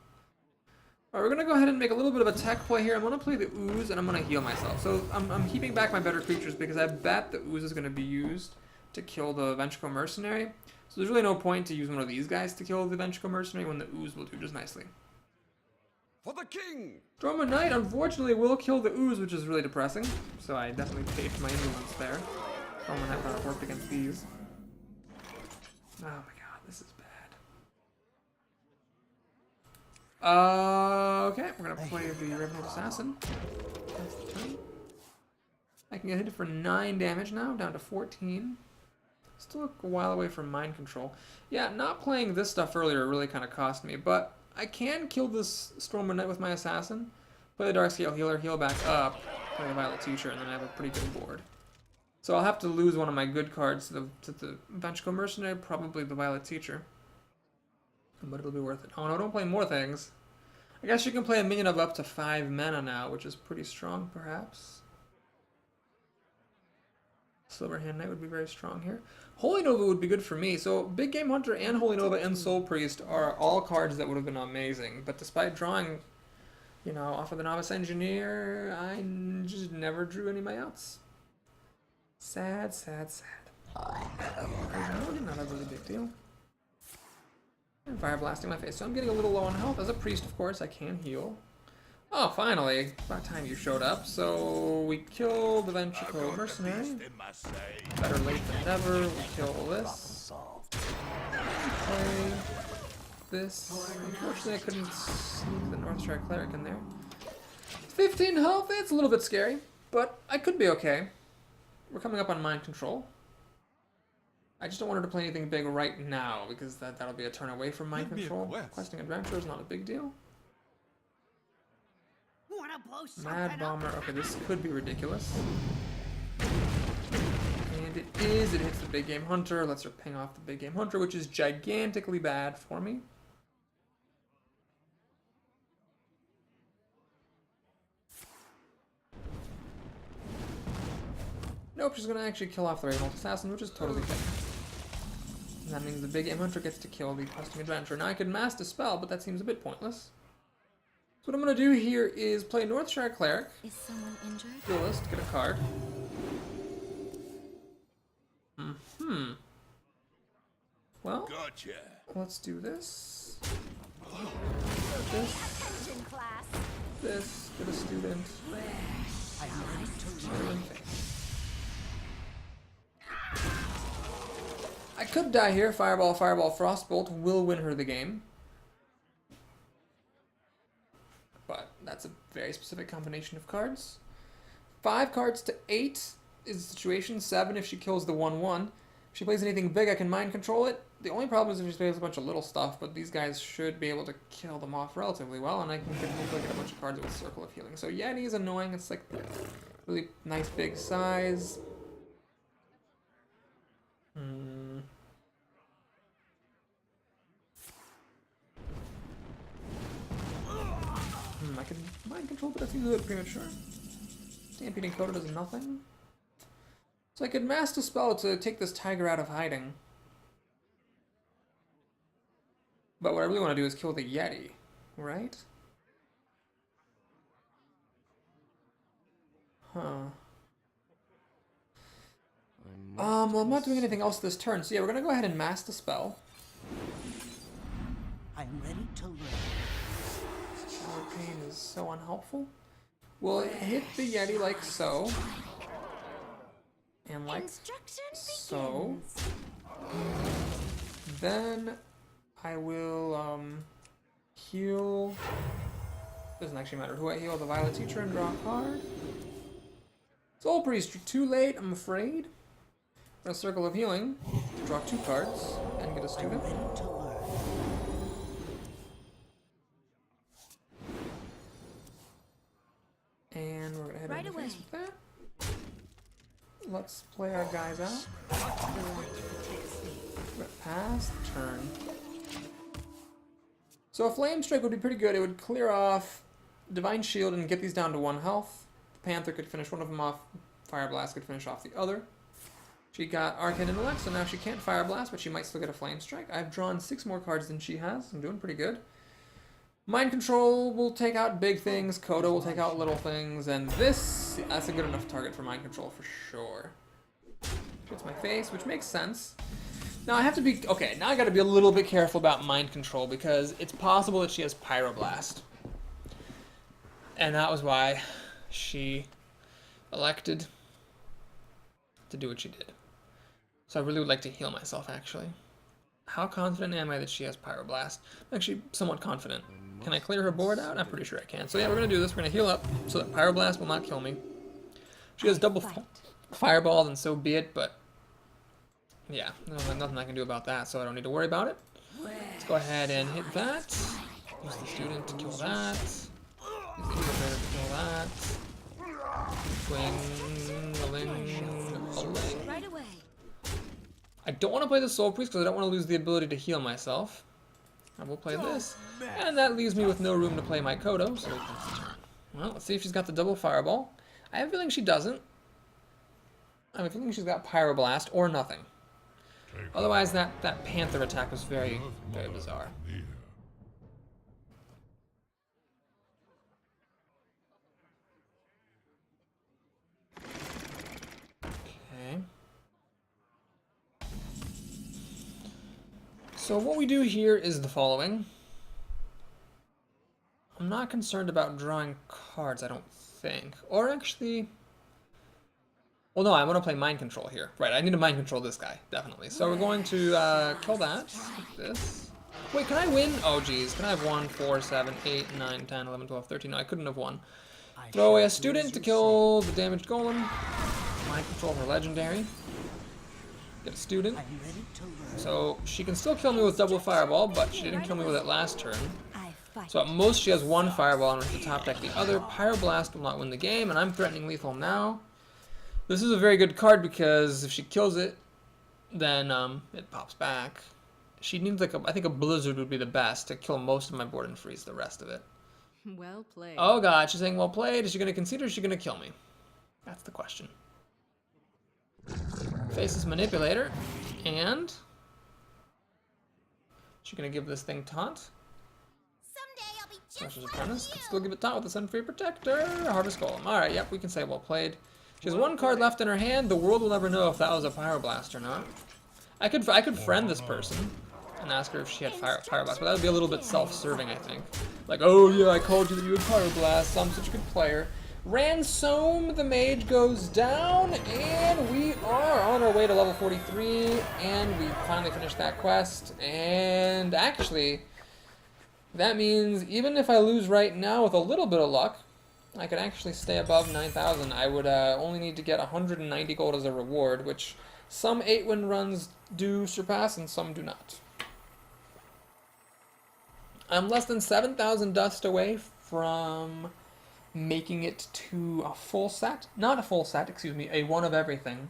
Alright, we're going to go ahead and make a little bit of a tech play here. I'm going to play the Ooze, and I'm going to heal myself. So I'm keeping back my better creatures because I bet the Ooze is going to be used to kill the Ventricle Mercenary. So there's really no point to use one of these guys to kill the Ventricle Mercenary when the Ooze will do just nicely. For the king! Storm Knight, unfortunately, will kill the Ooze, which is really depressing. So I definitely paid for my indolence there. Storm Knight would have worked against these. Oh my god, this is bad. Okay, we're gonna play the Revenant Assassin. That's the turn. I can get hit for 9 damage now, down to 14. Still a while away from Mind Control. Yeah, not playing this stuff earlier really kind of cost me, but I can kill this Storm Knight with my Assassin, play the Darkscale Healer, heal back up, play the Violet Teacher, and then I have a pretty good board. So I'll have to lose one of my good cards to the Ventricle Mercenary, probably the Violet Teacher. But it'll be worth it. Oh no, don't play more things. I guess you can play a minion of up to 5 mana now, which is pretty strong, perhaps. Silverhand Knight would be very strong here. Holy Nova would be good for me. So Big Game Hunter and Holy Nova and Soul Priest are all cards that would have been amazing. But despite drawing, you know, off of the Novice Engineer, I just never drew any of my outs. Sad, sad, sad. Not a really big deal. And Fire Blasting my face. So I'm getting a little low on health. As a priest, of course, I can heal. Oh, finally. About time you showed up. So we kill the Ventricle Mercenary. Better late than never. We kill this. Play this. Unfortunately, I couldn't sneak the Northshire Cleric in there. 15 health. It's a little bit scary, but I could be okay. We're coming up on Mind Control. I just don't want her to play anything big right now, because that'll be a turn away from Mind Control. Questing Adventure is not a big deal. Mad Bomber. Okay, this could be ridiculous. And it is. It hits the Big Game Hunter. Lets her ping off the Big Game Hunter, which is gigantically bad for me. Nope, she's going to actually kill off the Ravenloft Assassin, which is totally fair. And that means the Big Game Hunter gets to kill the Questing Adventure. Now I could Mass Dispel, but that seems a bit pointless. So what I'm going to do here is play Northshire Cleric. Is someone injured? Duelist, get a card. Well, Gotcha. let's do this. Attention, class. This, get a student. I could die here. Fireball, Fireball, Frostbolt will win her the game. But that's a very specific combination of cards. 5 cards to 8 is the situation. 7 if she kills the 1/1. If she plays anything big, I can Mind Control it. The only problem is if she plays a bunch of little stuff, but these guys should be able to kill them off relatively well, and I can hopefully get a bunch of cards with Circle of Healing. So Yeti is annoying. It's like really nice big size. I can Mind Control, but that seems a bit premature. Stampeding Coda does nothing. So I could Mass Dispel to take this Tiger out of hiding. But what I really want to do is kill the Yeti, right? Huh. Well, I'm not doing anything else this turn, so yeah, we're gonna go ahead and mass the spell. I am ready to learn. Shower Pain is so unhelpful. We'll hit the Yeti like so. And like Instruction so. begins. Then I will heal. Doesn't actually matter who I heal. The Violet Teacher and draw a card. Soul Priest, too late, I'm afraid. A Circle of Healing. Draw 2 cards and get a student. Ready to learn. And we're gonna head Right in the away. face with that. Let's play our guys out. Pass the turn. So a Flame Strike would be pretty good. It would clear off Divine Shield and get these down to 1 health. The Panther could finish one of them off. Fire Blast could finish off the other. She got Arcane Intellect, so now she can't Fire Blast, but she might still get a Flame Strike. I've drawn 6 more cards than she has. I'm doing pretty good. Mind Control will take out big things. Kodo will take out little things. And that's a good enough target for Mind Control for sure. Hits my face, which makes sense. Now I have to be, okay, now I gotta be a little bit careful about Mind Control because it's possible that she has Pyroblast. And that was why she elected to do what she did. So I really would like to heal myself, actually. How confident am I that she has Pyroblast? I'm actually somewhat confident. Can I clear her board out? I'm pretty sure I can. So yeah, we're gonna do this. We're gonna heal up so that Pyroblast will not kill me. She has double Fireball, then so be it, but yeah, nothing I can do about that, so I don't need to worry about it. Let's go ahead and hit that. Use the student to kill that. Use the Infiltrator to kill that. Swing, Right away. I don't want to play the Soul Priest because I don't want to lose the ability to heal myself. I will play this. And that leaves me with no room to play my Kodo, so we can turn. Well, let's see if she's got the double Fireball. I have a feeling she doesn't. I have a feeling she's got Pyroblast or nothing. Otherwise, that Panther attack was very, very bizarre. Okay. So what we do here is the following. I'm not concerned about drawing cards, I don't think. Or actually... Well, no, I want to play Mind Control here. Right, I need to Mind Control this guy, definitely. So we're going to kill that with this. Wait, can I win? Oh, geez. Can I have 1, 4, 7, 8, 9, 10, 11, 12, 13? No, I couldn't have won. Throw away a student to kill the damaged golem. Mind Control her legendary. Get a student. So she can still kill me with double Fireball, but she didn't kill me with it last turn. So at most she has 1 Fireball and with the top deck the other. Pyroblast will not win the game, and I'm threatening lethal now. This is a very good card because if she kills it, then it pops back. She needs like I think a Blizzard would be the best to kill most of my board and freeze the rest of it. Well played. Oh god, she's saying well played. Is she going to concede or is she going to kill me? That's the question. Faces Manipulator, and she's going to give this thing taunt. Someday I'll be just Precious like Apprentice. you. Could still give it taunt with the Sun Free Protector. Harvest Golem. Alright, yep, we can say well played. She has 1 card left in her hand. The world will never know if that was a Pyroblast or not. I could friend this person and ask her if she had Pyroblast, but that would be a little bit self-serving, I think. Like, oh yeah, I called you that you had Pyroblast. I'm such a good player. Ransom the Mage goes down, and we are on our way to level 43, and we finally finished that quest. And actually, that means even if I lose right now with a little bit of luck, I could actually stay above 9,000. I would only need to get 190 gold as a reward, which some 8-win runs do surpass and some do not. I'm less than 7,000 dust away from making it to a full set. Not a full set, excuse me, a one of everything.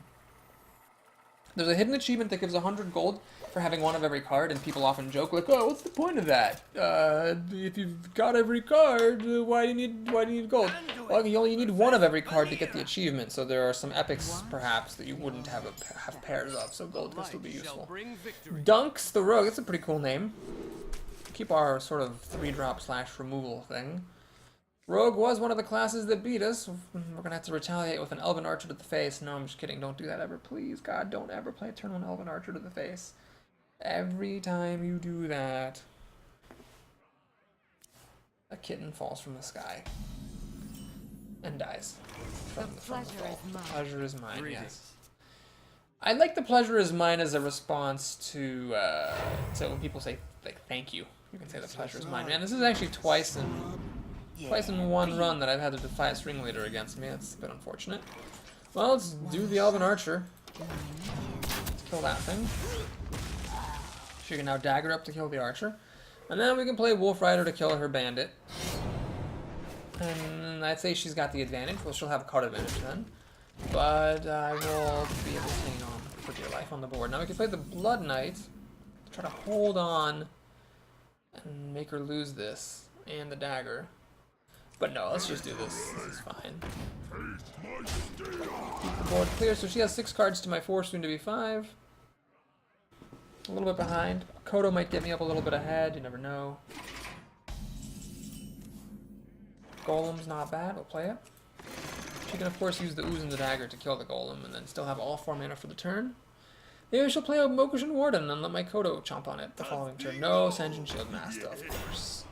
There's a hidden achievement that gives 100 gold for having one of every card, and people often joke like, "Oh, what's the point of that? If you've got every card, why do you need gold?" Well, you only need one of every card to get the achievement, so there are some epics perhaps that you wouldn't have pairs of, so gold can still be useful. Dunks the Rogue. That's a pretty cool name. Keep our sort of 3-drop / removal thing. Rogue was one of the classes that beat us. We're gonna have to retaliate with an Elven Archer to the face. No, I'm just kidding. Don't do that ever. Please, God, don't ever play a turn on Elven Archer to the face. Every time you do that, a kitten falls from the sky and dies. From the fall. The pleasure is mine, yes. I like the pleasure is mine as a response to when people say, like, thank you. You can say the pleasure is mine. Man, this is actually twice in one run that I've had to defy a string leader against me. That's a bit unfortunate. Well, let's do the Elven Archer. Let's kill that thing. She can now dagger up to kill the archer. And then we can play Wolf Rider to kill her bandit. And I'd say she's got the advantage. Well, she'll have a card advantage then. But I will be able to hang on for dear life on the board. Now we can play the Blood Knight to try to hold on and make her lose this and the dagger. But no, let's just do this. This is fine. Keep the board clear. So she has 6 cards to my 4, soon to be 5. A little bit behind. Kodo might get me up a little bit ahead. You never know. Golem's not bad. We'll play it. She can, of course, use the Ooze and the Dagger to kill the Golem and then still have all 4 mana for the turn. Maybe she'll play a Mokushin Warden and let my Kodo chomp on it the following turn. No, Senjin Shield Master, of course.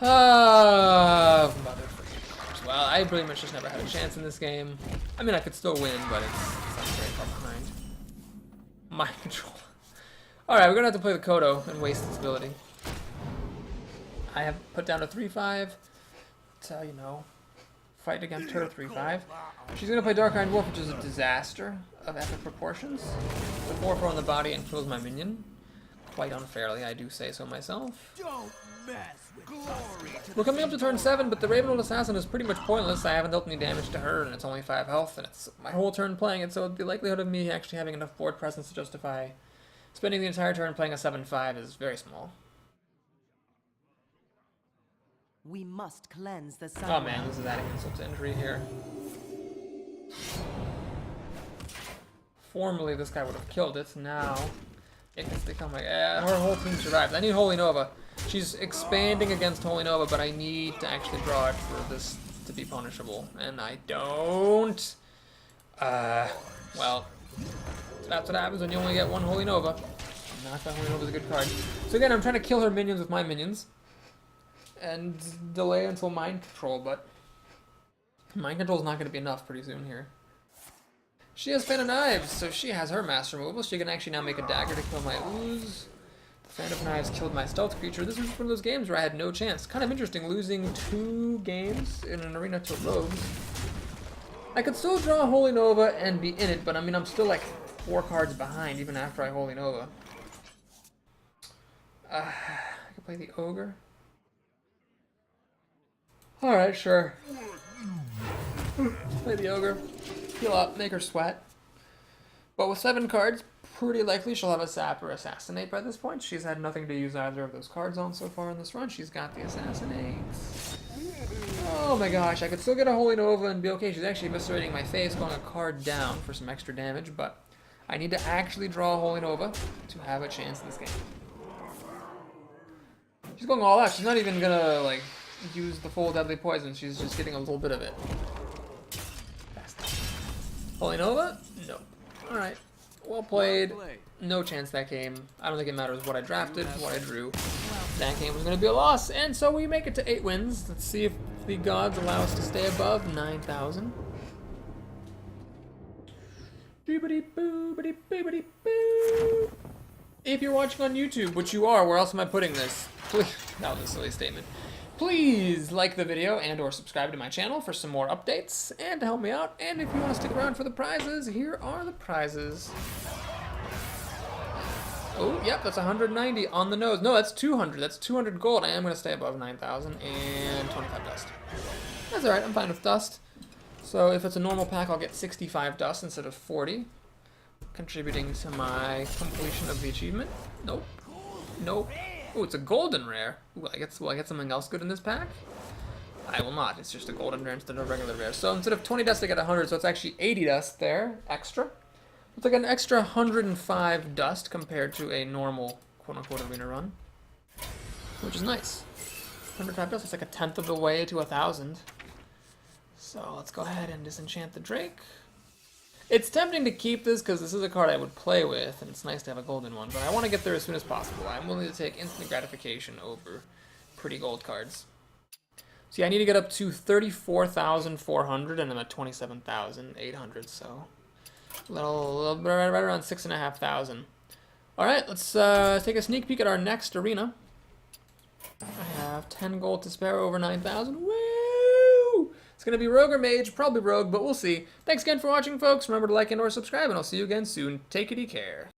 Mother freaking. Well, I pretty much just never had a chance in this game. I mean, I could still win, but it's not very far behind. Mind control. Alright, we're gonna have to play the Kodo and waste its ability. I have put down a 3-5 to, you know, fight against her 3-5. She's gonna play Dark Iron Wolf, which is a disaster of epic proportions. The 4-4 on the body and kills my minion. Quite unfairly, I do say so myself. Don't mess with glory. We're coming up to turn 7, but the Ravenhold Assassin is pretty much pointless. I haven't dealt any damage to her, and it's only 5 health, and it's my whole turn playing it, so the likelihood of me actually having enough board presence to justify spending the entire turn playing a 7-5 is very small. We must cleanse the sun. Oh man, this is adding insult to injury here. Formerly, this guy would have killed it. Now, it gets to become like, her whole team survived. I need Holy Nova. She's expanding against Holy Nova, but I need to actually draw it for this to be punishable. And I don't. Well, that's what happens when you only get 1 Holy Nova. Not that Holy Nova's a good card. So again, I'm trying to kill her minions with my minions. And delay until Mind Control, but Mind Control is not going to be enough pretty soon here. She has Fan of Knives, so she has her Master Removal. She can actually now make a dagger to kill my Ooze. The Fan of Knives killed my Stealth Creature. This was one of those games where I had no chance. Kind of interesting, losing 2 games in an arena to Rogues. I could still draw Holy Nova and be in it, but I mean, I'm still like 4 cards behind even after I Holy Nova. I could play the Ogre. Alright, sure. Play the Ogre. Heal up, make her sweat. But with 7 cards, pretty likely she'll have a Sap or Assassinate by this point. She's had nothing to use either of those cards on so far in this run. She's got the Assassinate. Oh my gosh, I could still get a Holy Nova and be okay. She's actually eviscerating my face, going a card down for some extra damage, but I need to actually draw a Holy Nova to have a chance in this game. She's going all out. She's not even gonna, like, use the full deadly poison. She's just getting a little bit of it. Holy Nova? Nope. Alright. Well played. No chance that game. I don't think it matters what I drafted, what I drew. That game was going to be a loss, and so we make it to 8 wins. Let's see if the gods allow us to stay above 9,000. If you're watching on YouTube, which you are, where else am I putting this? Please, that was a silly statement. Please like the video and or subscribe to my channel for some more updates and to help me out. And if you want to stick around for the prizes, here are the prizes. Oh, yep, that's 190 on the nose. No, that's 200. That's 200 gold. I am going to stay above 9,000 and 25 dust. That's alright, I'm fine with dust. So if it's a normal pack, I'll get 65 dust instead of 40. Contributing to my completion of the achievement. Nope. Nope. Oh, it's a golden rare. Ooh, will I get something else good in this pack? I will not. It's just a golden rare instead of a regular rare. So instead of 20 dust, I get 100, so it's actually 80 dust there, extra. It's like an extra 105 dust compared to a normal quote-unquote arena run, which is nice. 105 dust. That's like a tenth of the way to 1,000. So let's go ahead and disenchant the Drake. It's tempting to keep this because this is a card I would play with, and it's nice to have a golden one, but I want to get there as soon as possible. I'm willing to take instant gratification over pretty gold cards. So yeah, I need to get up to 34,400, and I'm at 27,800, so a little bit right around 6,500. All right, let's take a sneak peek at our next arena. I have 10 gold to spare over 9,000. Woo! It's going to be Rogue or Mage, probably Rogue, but we'll see. Thanks again for watching, folks. Remember to like and or subscribe, and I'll see you again soon. Take-it-y care.